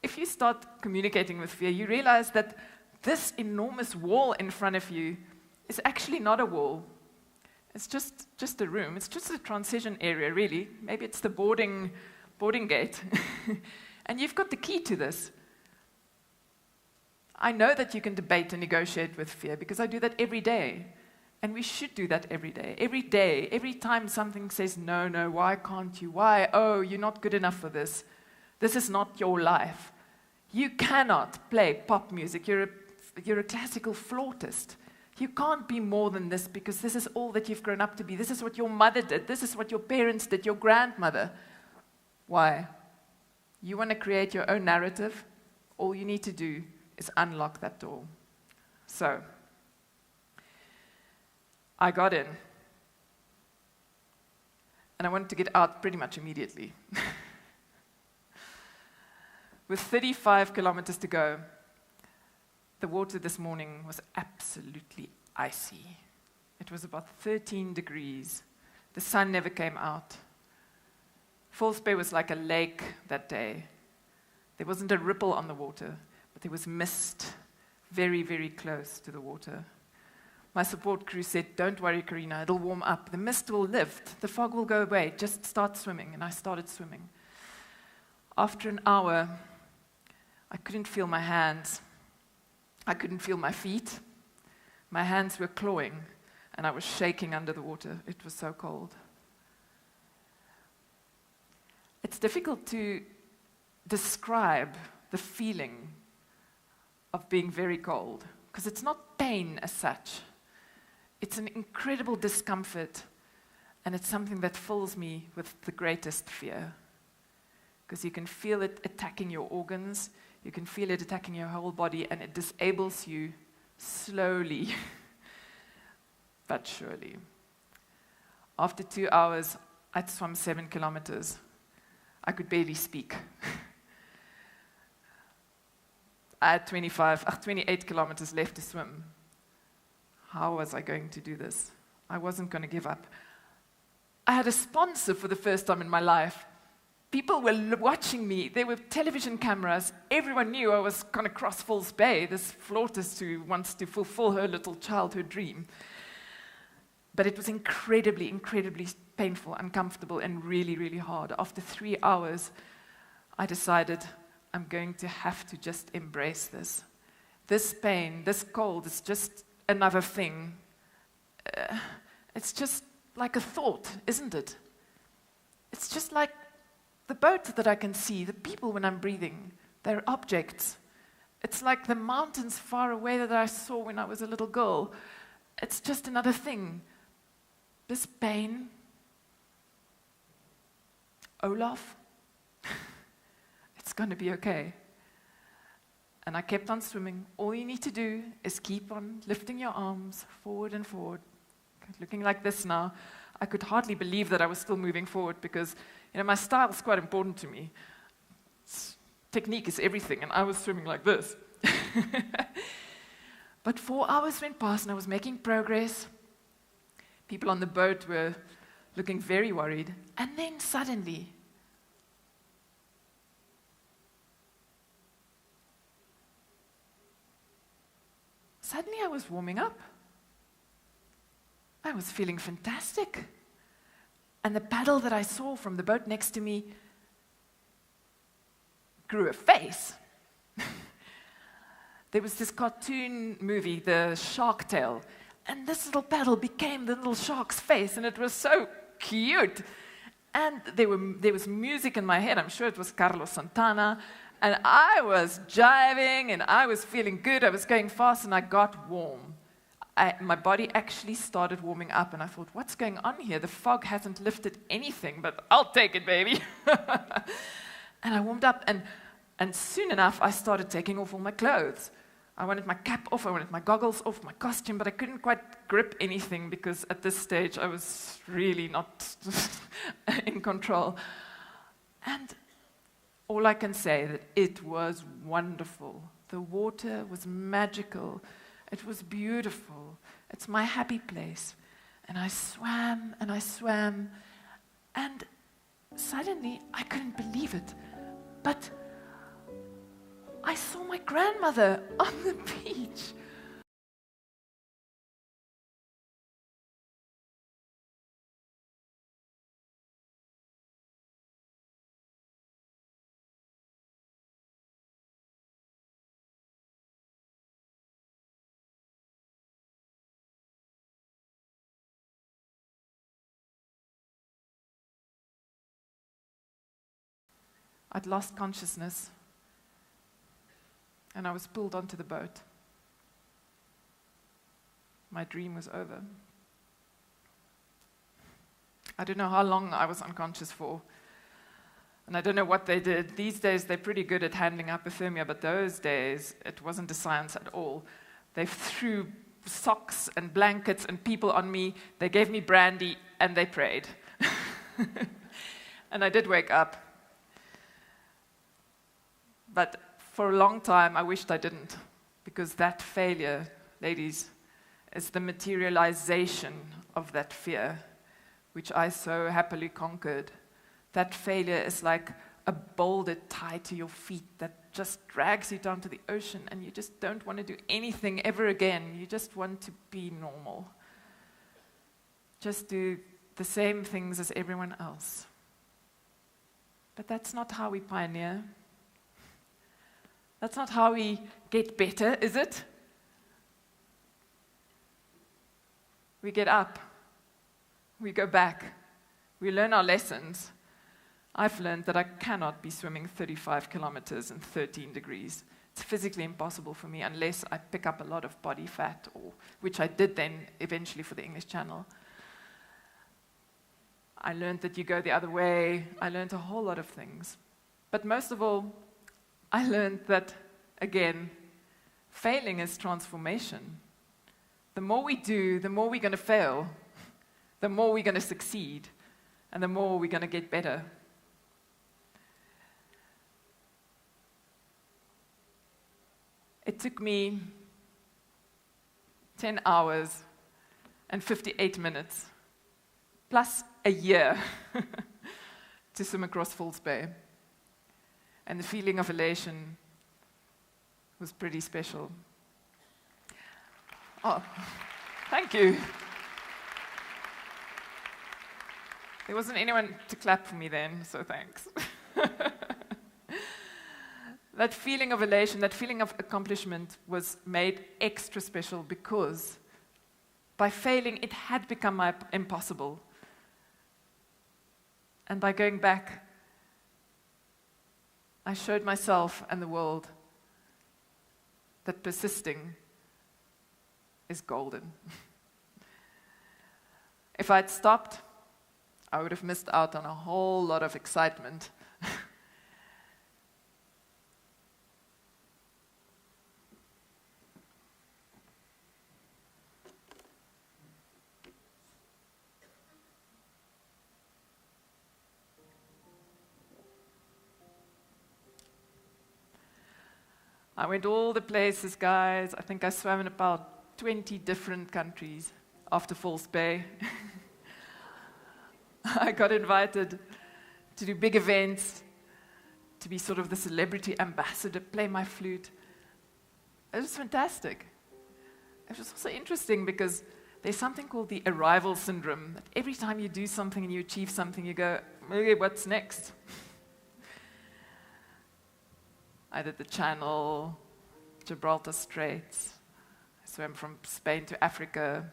if you start communicating with fear, you realize that this enormous wall in front of you is actually not a wall. It's just a room. It's just a transition area, really. Maybe it's the boarding gate. And you've got the key to this. I know that you can debate and negotiate with fear because I do that every day. And we should do that every day. Every day, every time something says, no, why can't you? Why? Oh, you're not good enough for this. This is not your life. You cannot play pop music. You're a classical flautist. You can't be more than this because this is all that you've grown up to be. This is what your mother did. This is what your parents did, your grandmother. Why? You want to create your own narrative? All you need to do is unlock that door. So, I got in. And I wanted to get out pretty much immediately. With 35 kilometers to go, the water this morning was absolutely icy. It was about 13 degrees. The sun never came out. False Bay was like a lake that day. There wasn't a ripple on the water, but there was mist very, very close to the water. my support crew said, "Don't worry, Carina, it'll warm up. The mist will lift. The fog will go away. Just start swimming." And I started swimming. After an hour, I couldn't feel my hands. I couldn't feel my feet. My hands were clawing, and I was shaking under the water. It was so cold. It's difficult to describe the feeling of being very cold, because it's not pain as such. It's an incredible discomfort, and it's something that fills me with the greatest fear. Because you can feel it attacking your organs, you can feel it attacking your whole body, and it disables you slowly, but surely. After 2 hours, I'd swum 7 kilometers. I could barely speak. I had 28 kilometers left to swim. How was I going to do this? I wasn't going to give up. I had a sponsor for the first time in my life. People were watching me. There were television cameras. Everyone knew I was going to cross Falls Bay, this flautist who wants to fulfill her little childhood dream. But it was incredibly, incredibly painful, uncomfortable, and really, really hard. After 3 hours, I decided I'm going to have to just embrace this. This pain, this cold, is just another thing. It's just like a thought, isn't it? It's just like the boat that I can see, the people when I'm breathing, they're objects. It's like the mountains far away that I saw when I was a little girl. It's just another thing. This pain, Olaf, it's going to be okay. And I kept on swimming. All you need to do is keep on lifting your arms forward and forward. Looking like this now, I could hardly believe that I was still moving forward because, my style is quite important to me. Technique is everything, and I was swimming like this. But 4 hours went past, and I was making progress. People on the boat were looking very worried. And then suddenly, I was warming up. I was feeling fantastic. And the paddle that I saw from the boat next to me grew a face. There was this cartoon movie, The Shark Tale, and this little paddle became the little shark's face, and it was so cute. And there was music in my head. I'm sure it was Carlos Santana. And I was jiving, and I was feeling good. I was going fast, and I got warm. My body actually started warming up, and I thought, what's going on here? The fog hasn't lifted anything, but I'll take it, baby. And I warmed up, and soon enough, I started taking off all my clothes. I wanted my cap off, I wanted my goggles off, my costume, but I couldn't quite grip anything because at this stage I was really not in control. And all I can say that it was wonderful. The water was magical. It was beautiful. It's my happy place. And I swam, and suddenly I couldn't believe it. But I saw my grandmother on the beach. I'd lost consciousness, and I was pulled onto the boat. My dream was over. I don't know how long I was unconscious for, and I don't know what they did. These days, they're pretty good at handling hypothermia, but those days, it wasn't a science at all. They threw socks and blankets and people on me. They gave me brandy, and they prayed. And I did wake up. But for a long time, I wished I didn't, because that failure, ladies, is the materialization of that fear, which I so happily conquered. That failure is like a boulder tied to your feet that just drags you down to the ocean, and you just don't want to do anything ever again. You just want to be normal. Just do the same things as everyone else. But that's not how we pioneer. That's not how we get better, is it? We get up. We go back. We learn our lessons. I've learned that I cannot be swimming 35 kilometers in 13 degrees. It's physically impossible for me unless I pick up a lot of body fat, which I did then eventually for the English Channel. I learned that you go the other way. I learned a whole lot of things. But most of all, I learned that, again, failing is transformation. The more we do, the more we're going to fail, the more we're going to succeed, and the more we're going to get better. It took me 10 hours and 58 minutes, plus a year, to swim across False Bay. And the feeling of elation was pretty special. Oh, thank you. There wasn't anyone to clap for me then, so thanks. That feeling of elation, that feeling of accomplishment was made extra special because by failing, it had become impossible. And by going back, I showed myself and the world that persisting is golden. If I'd stopped, I would have missed out on a whole lot of excitement. I went all the places, guys. I think I swam in about 20 different countries after False Bay. I got invited to do big events, to be sort of the celebrity ambassador, play my flute. It was fantastic. It was also interesting because there's something called the arrival syndrome, that every time you do something and you achieve something, you go, okay, what's next? I did the Channel, Gibraltar Straits. I swam from Spain to Africa,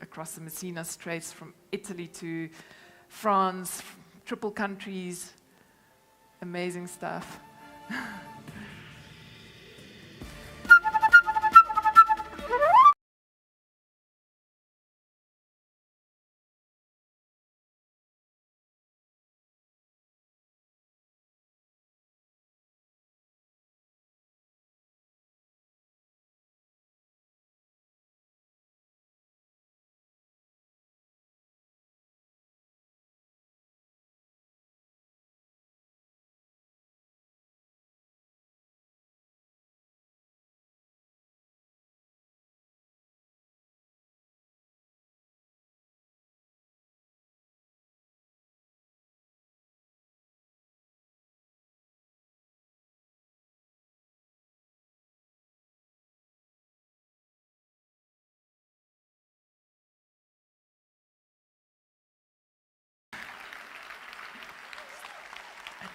across the Messina Straits, from Italy to France, triple countries. Amazing stuff.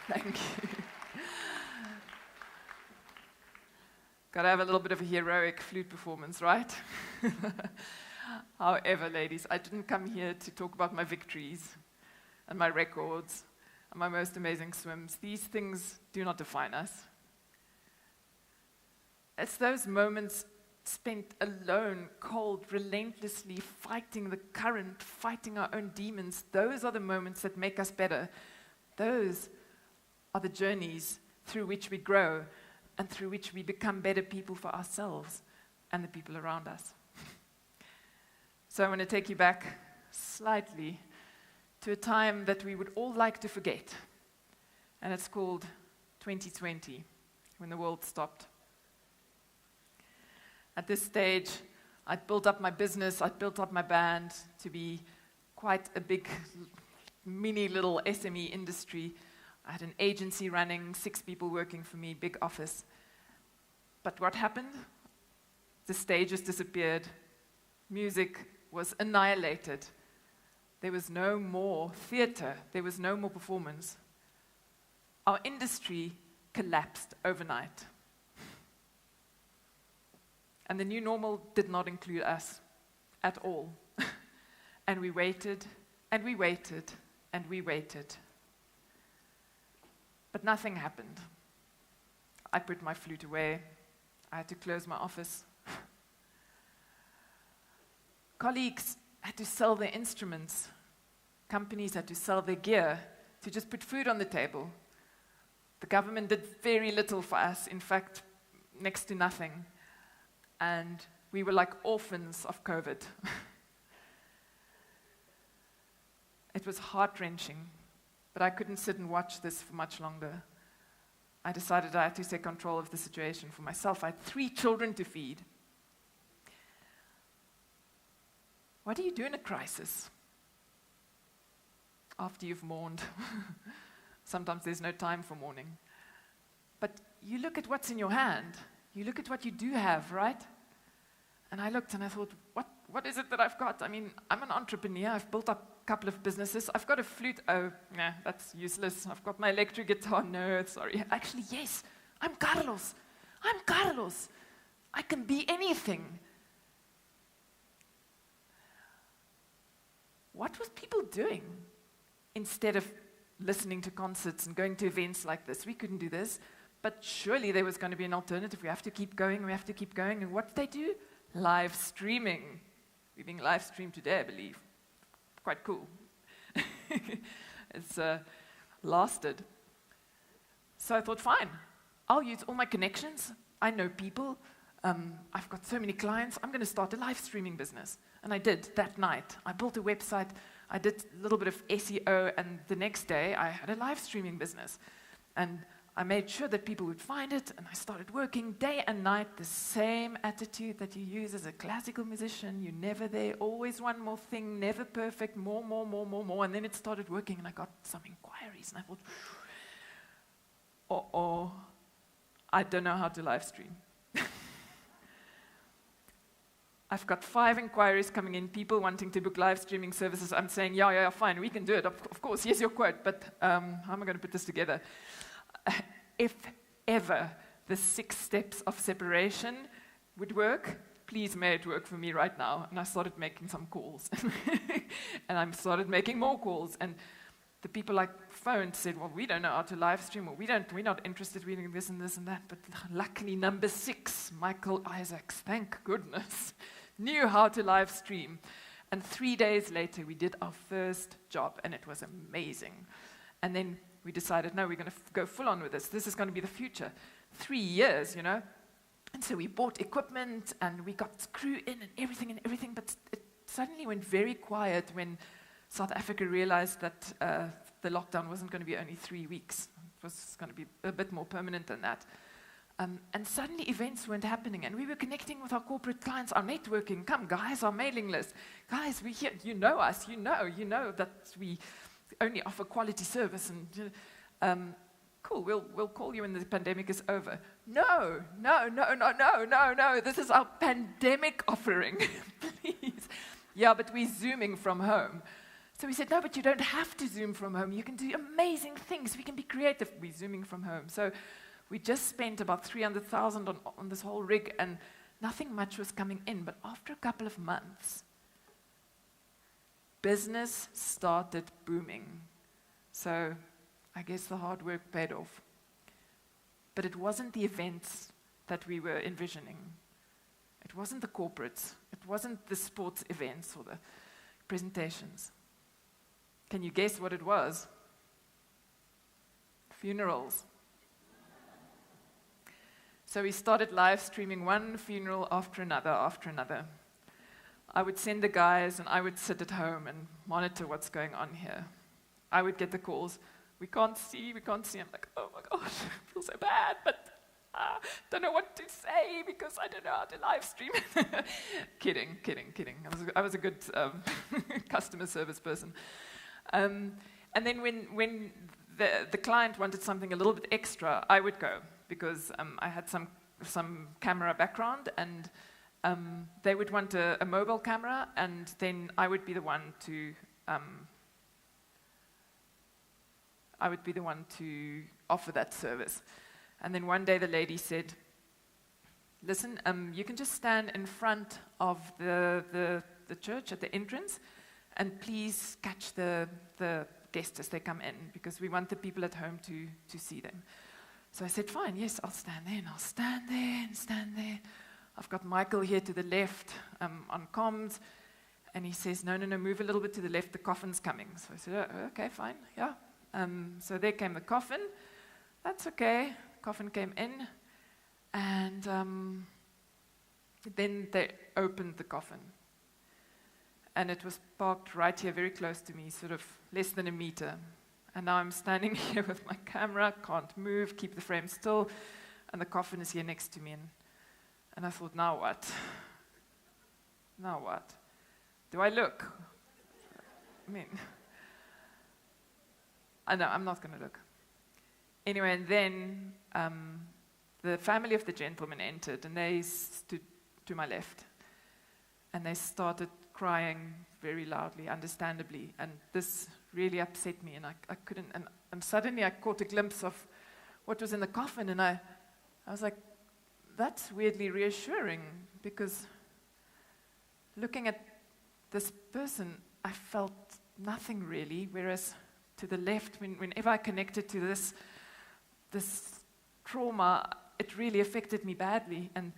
Thank you. Gotta have a little bit of a heroic flute performance, right? However, ladies, I didn't come here to talk about my victories and my records and my most amazing swims. These things do not define us. It's those moments spent alone, cold, relentlessly fighting the current, fighting our own demons. Those are the moments that make us better. Those are the journeys through which we grow and through which we become better people for ourselves and the people around us. So I want to take you back slightly to a time that we would all like to forget, and it's called 2020, when the world stopped. At this stage, I'd built up my business, I'd built up my band to be quite a big, mini little SME industry. I had an agency running, 6 people working for me, big office. But what happened? The stages disappeared. Music was annihilated. There was no more theater. There was no more performance. Our industry collapsed overnight. And the new normal did not include us at all. And we waited, and we waited, and we waited. But nothing happened. I put my flute away. I had to close my office. Colleagues had to sell their instruments. Companies had to sell their gear to just put food on the table. The government did very little for us, in fact, next to nothing. And we were like orphans of COVID. It was heart-wrenching, but I couldn't sit and watch this for much longer. I decided I had to take control of the situation for myself. I had 3 children to feed. What do you do in a crisis? After you've mourned. Sometimes there's no time for mourning. But you look at what's in your hand. You look at what you do have, right? And I looked and I thought, what is it that I've got? I mean, I'm an entrepreneur. I've built up a couple of businesses. I've got a flute. Oh, nah, that's useless. I've got my electric guitar. No, sorry. Actually, yes, I'm Carlos. I'm Carlos. I can be anything. What was people doing instead of listening to concerts and going to events like this? We couldn't do this, but surely there was going to be an alternative. We have to keep going, we have to keep going. And what did they do? Live streaming. We're being live streamed today, I believe. Quite cool. It's lasted. So I thought, fine, I'll use all my connections. I know people. I've got so many clients. I'm going to start a live streaming business. And I did that night. I built a website. I did a little bit of SEO. And the next day, I had a live streaming business. And I made sure that people would find it. And I started working day and night, the same attitude that you use as a classical musician. You're never there, always one more thing, never perfect, more. And then it started working. And I got some inquiries. And I thought, uh-oh, I don't know how to live stream. I've got 5 inquiries coming in, people wanting to book live streaming services. I'm saying, yeah, fine, we can do it. Of course, here's your quote, but how am I going to put this together? If ever the 6 steps of separation would work, please may it work for me right now. And I started making some calls. And I started making more calls. And the people I phoned said, well, we don't know how to live stream, or we're not interested in this and this and that. But luckily, number 6, Michael Isaacs, thank goodness, knew how to live stream. And 3 days later, we did our first job, and it was amazing. And then we decided, no, we're going to go full on with this. This is going to be the future. 3 years, you know. And so we bought equipment, and we got crew in and everything, but it suddenly went very quiet when South Africa realized that the lockdown wasn't going to be only 3 weeks. It was going to be a bit more permanent than that. And suddenly events weren't happening, and we were connecting with our corporate clients, our networking. Come, guys, our mailing list. Guys, we're here. You know us. You know that we only offer quality service. And cool, we'll call you when the pandemic is over. No. This is our pandemic offering. Please. Yeah, but we're Zooming from home. So we said, no, but you don't have to Zoom from home. You can do amazing things. We can be creative. We're Zooming from home. So we just spent about 300,000 on this whole rig, and nothing much was coming in. But after a couple of months, business started booming. So I guess the hard work paid off. But it wasn't the events that we were envisioning. It wasn't the corporates. It wasn't the sports events or the presentations. Can you guess what it was? Funerals. So we started live streaming one funeral after another. I would send the guys, and I would sit at home and monitor what's going on here. I would get the calls. We can't see. I'm like, oh my gosh, I feel so bad, but don't know what to say because I don't know how to live stream. Kidding. I was a good customer service person. And then when the client wanted something a little bit extra, I would go, because I had some camera background, and they would want a mobile camera, and then I would be the one to offer that service. And then one day the lady said, listen, you can just stand in front of the church at the entrance, and please catch the guests as they come in, because we want the people at home to see them. So I said, fine, yes, I'll stand there, and I'll stand there and stand there. I've got Michael here to the left on comms, and he says, no, move a little bit to the left, the coffin's coming. So I said, oh, okay, fine, yeah. So there came the coffin. That's okay. Coffin came in, and then they opened the coffin. And it was parked right here, very close to me, sort of less than a meter. And now I'm standing here with my camera, can't move, keep the frame still, and the coffin is here next to me. And I thought, now what? Now what? Do I look? I mean, I know, I'm not going to look. Anyway, and then the family of the gentleman entered, and they stood to my left. And they started crying very loudly, understandably. And this really upset me, and I couldn't. And suddenly I caught a glimpse of what was in the coffin, and I was like, that's weirdly reassuring, because looking at this person, I felt nothing really, whereas to the left, whenever I connected to this trauma, it really affected me badly, and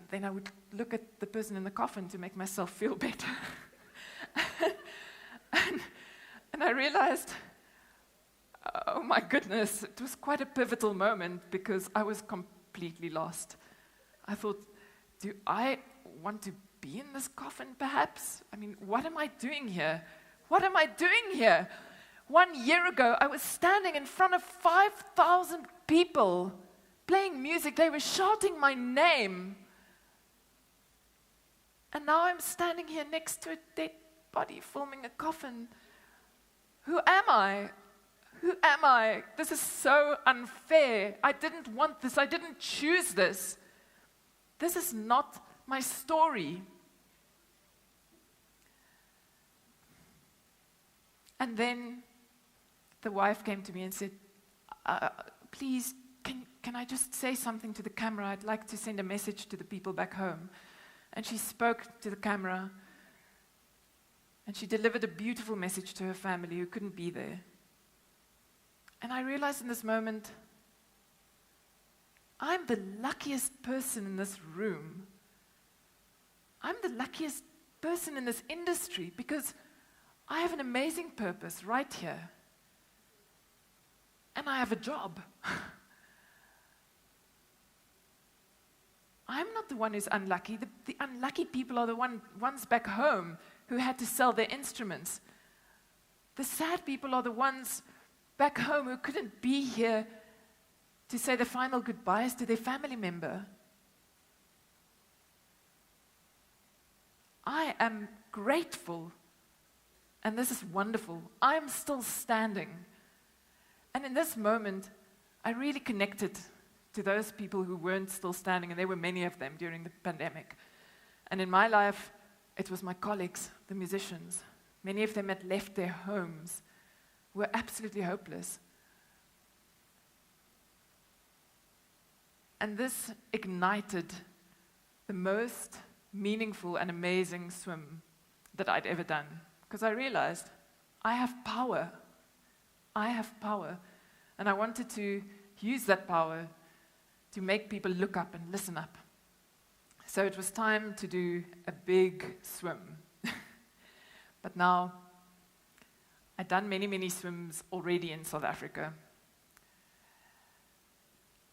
then I would look at the person in the coffin to make myself feel better. and I realized, oh my goodness, it was quite a pivotal moment, because I was completely lost. I thought, do I want to be in this coffin, perhaps? I mean, what am I doing here? What am I doing here? 1 year ago, I was standing in front of 5,000 people playing music. They were shouting my name. And now I'm standing here next to a dead body filming a coffin. Who am I? Who am I? This is so unfair. I didn't want this. I didn't choose this. This is not my story. And then the wife came to me and said, please, can I just say something to the camera? I'd like to send a message to the people back home. And she spoke to the camera, and she delivered a beautiful message to her family who couldn't be there. And I realized in this moment, I'm the luckiest person in this room. I'm the luckiest person in this industry, because I have an amazing purpose right here. And I have a job. I'm not the one who's unlucky. The unlucky people are the ones back home who had to sell their instruments. The sad people are the ones back home who couldn't be here to say the final goodbyes to their family member. I am grateful, and this is wonderful. I'm still standing. And in this moment, I really connected to those people who weren't still standing, and there were many of them during the pandemic. And in my life, it was my colleagues, the musicians. Many of them had left their homes, were absolutely hopeless. And this ignited the most meaningful and amazing swim that I'd ever done, because I realized I have power. I have power. And I wanted to use that power to make people look up and listen up. So it was time to do a big swim. But now, I'd done many, many swims already in South Africa.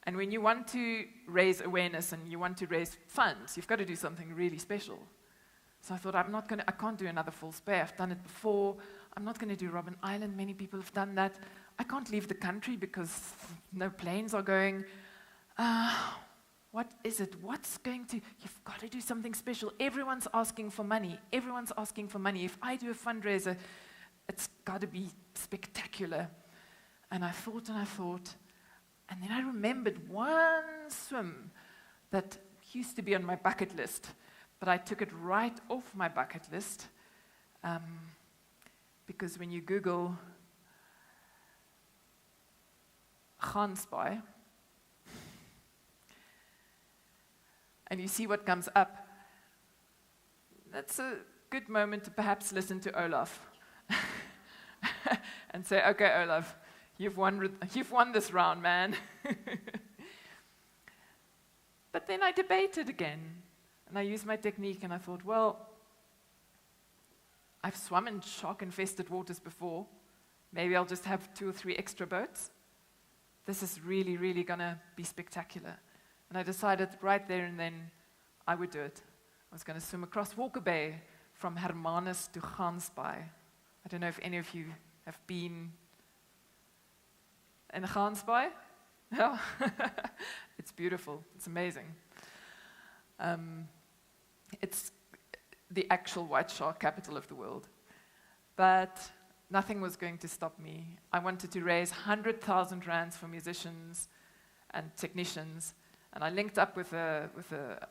And when you want to raise awareness and you want to raise funds, you've got to do something really special. So I thought, I can't do another False Bay. I've done it before. I'm not going to do Robben Island. Many people have done that. I can't leave the country because no planes are going. What is it? You've got to do something special. Everyone's asking for money. Everyone's asking for money. If I do a fundraiser, it's got to be spectacular. And I thought, and then I remembered one swim that used to be on my bucket list, but I took it right off my bucket list, because when you Google Gansbaai, and you see what comes up, that's a good moment to perhaps listen to Olaf and say, okay, Olaf, you've won this round, man. But then I debated again, and I used my technique, and I thought, well, I've swum in shark-infested waters before. Maybe I'll just have 2 or 3 extra boats. This is really, really going to be spectacular. And I decided right there and then I would do it. I was going to swim across Walker Bay from Hermanus to Gansbaai. I don't know if any of you have been in Gansbaai. Yeah. It's beautiful. It's amazing. It's the actual white shark capital of the world. But nothing was going to stop me. I wanted to raise 100,000 rands for musicians and technicians, and I linked up with a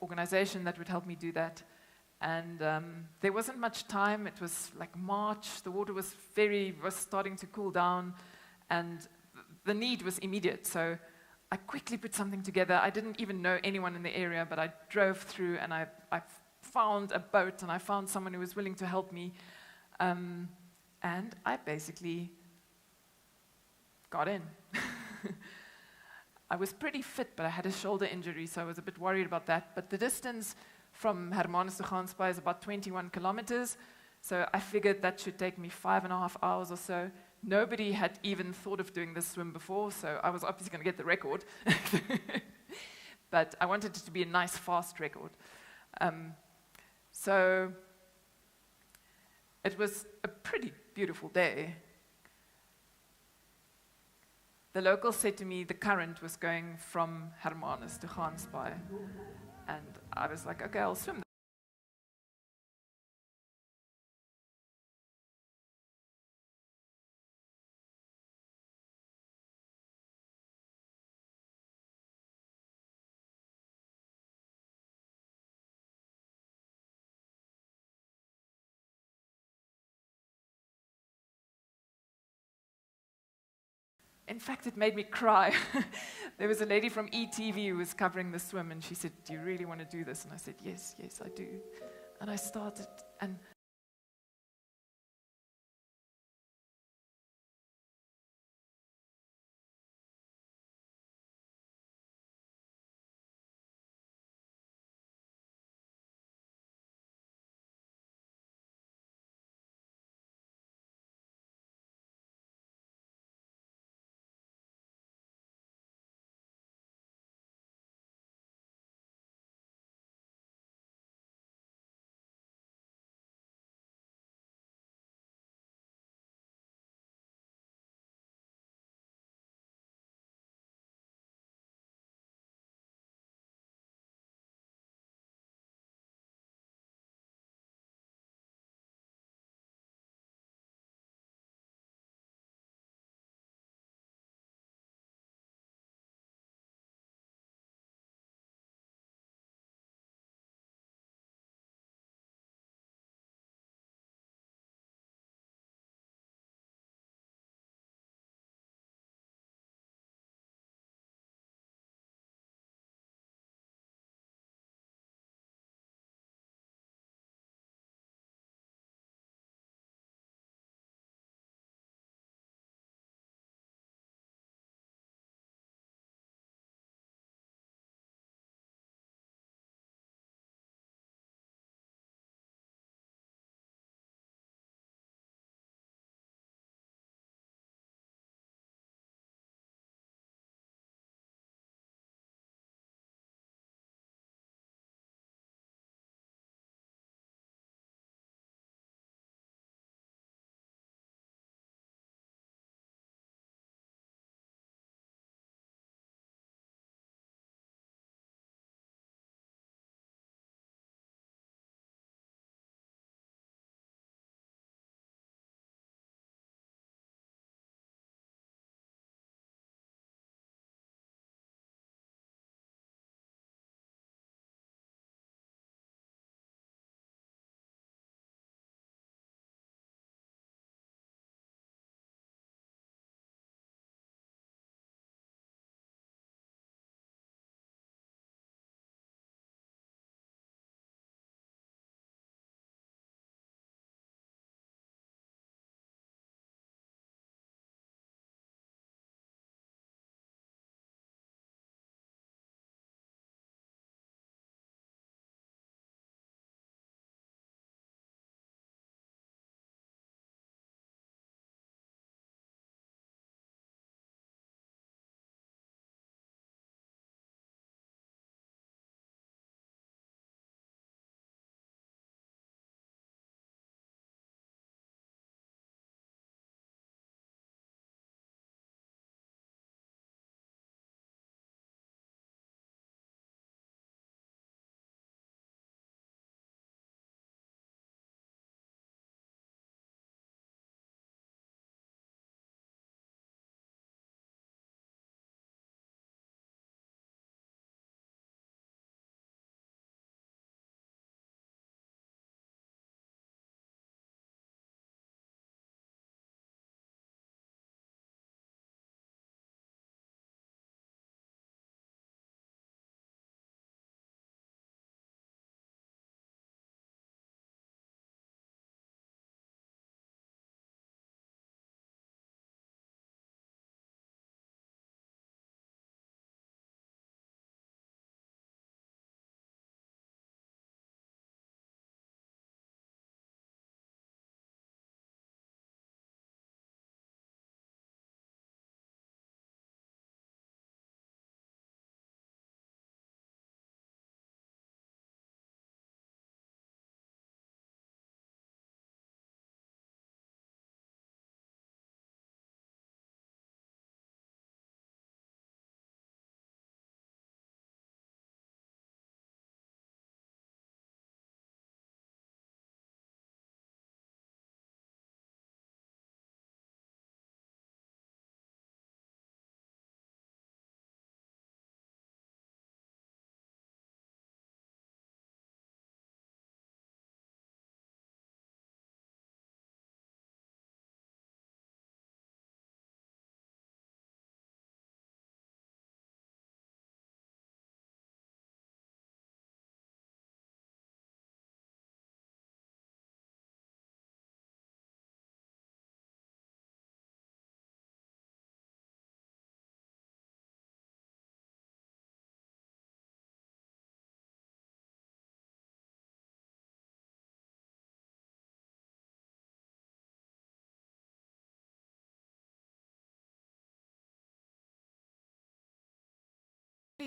organization that would help me do that. And there wasn't much time. It was like March. The water was starting to cool down, and the need was immediate. So I quickly put something together. I didn't even know anyone in the area, but I drove through, and I found a boat, and I found someone who was willing to help me. And I basically got in. I was pretty fit, but I had a shoulder injury, so I was a bit worried about that. But the distance from Hermanus to Gansbaai is about 21 kilometers, so I figured that should take me 5.5 hours or so. Nobody had even thought of doing this swim before, so I was obviously going to get the record. But I wanted it to be a nice, fast record. So it was a pretty beautiful day. The locals said to me the current was going from Hermanus to Gansbaai. And I was like, okay, I'll swim. In fact, it made me cry. There was a lady from ETV who was covering the swim, and she said, do you really want to do this? And I said, yes, I do. And I started, and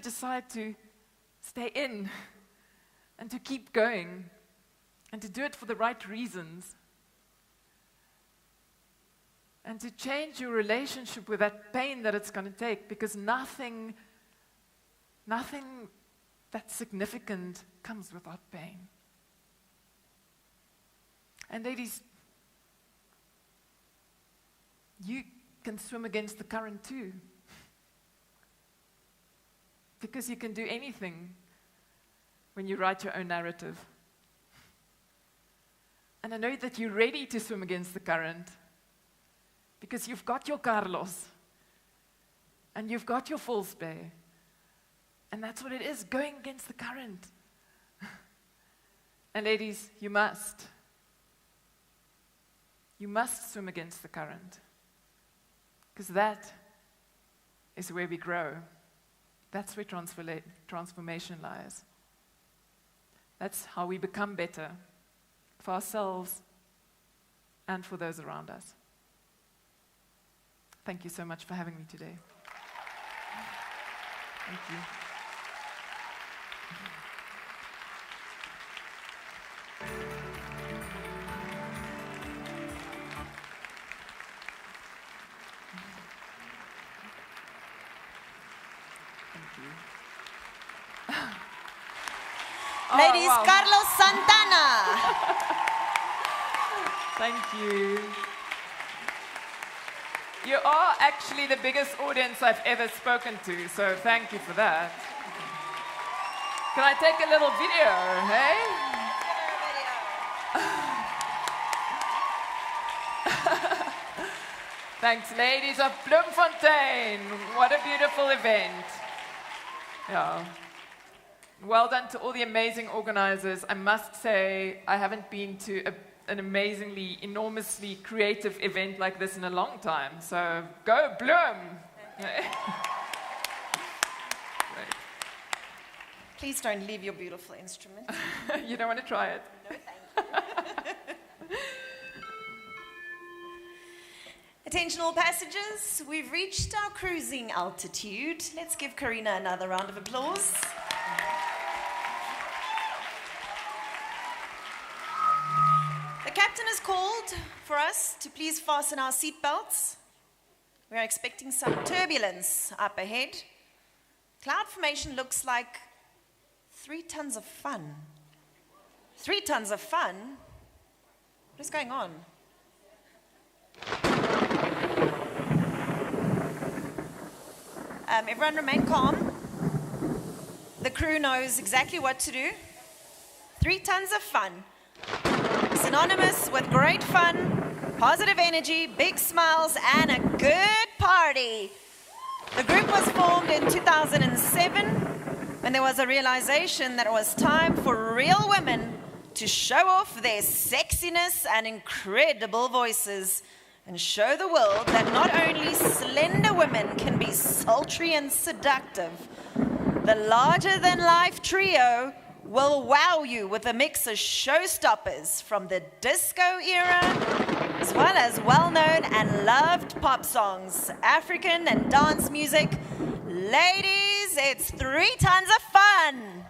decide to stay in and to keep going and to do it for the right reasons and to change your relationship with that pain that it's going to take, because nothing that's significant comes without pain. And ladies, you can swim against the current too. Because you can do anything when you write your own narrative. And I know that you're ready to swim against the current because you've got your Carlos and you've got your Volspe. And that's what it is, going against the current. And ladies, you must. You must swim against the current. Because that is where we grow. That's where transformation lies. That's how we become better for ourselves and for those around us. Thank you so much for having me today. Thank you. Ladies, wow. Carlos Santana. Thank you. You are actually the biggest audience I've ever spoken to, so thank you for that. Can I take a little video, hey? Thanks, ladies of Bloemfontein. What a beautiful event. Yeah. Well done to all the amazing organizers. I must say, I haven't been to an amazingly, enormously creative event like this in a long time. So go Bloem! Please don't leave your beautiful instrument. You don't want to try it? No, thank you. Attention all passengers, we've reached our cruising altitude. Let's give Carina another round of applause. The captain has called for us to please fasten our seatbelts. We are expecting some turbulence up ahead. Cloud formation looks like 3 tons of fun. 3 tons of fun? What is going on? Everyone remain calm. The crew knows exactly what to do. 3 tons of fun. Synonymous with great fun, positive energy, big smiles, and a good party. The group was formed in 2007 when there was a realization that it was time for real women to show off their sexiness and incredible voices and show the world that not only slender women can be sultry and seductive. The larger-than-life trio will wow you with a mix of showstoppers from the disco era, as well as well-known and loved pop songs, African and dance music. Ladies, it's 3 tons of fun!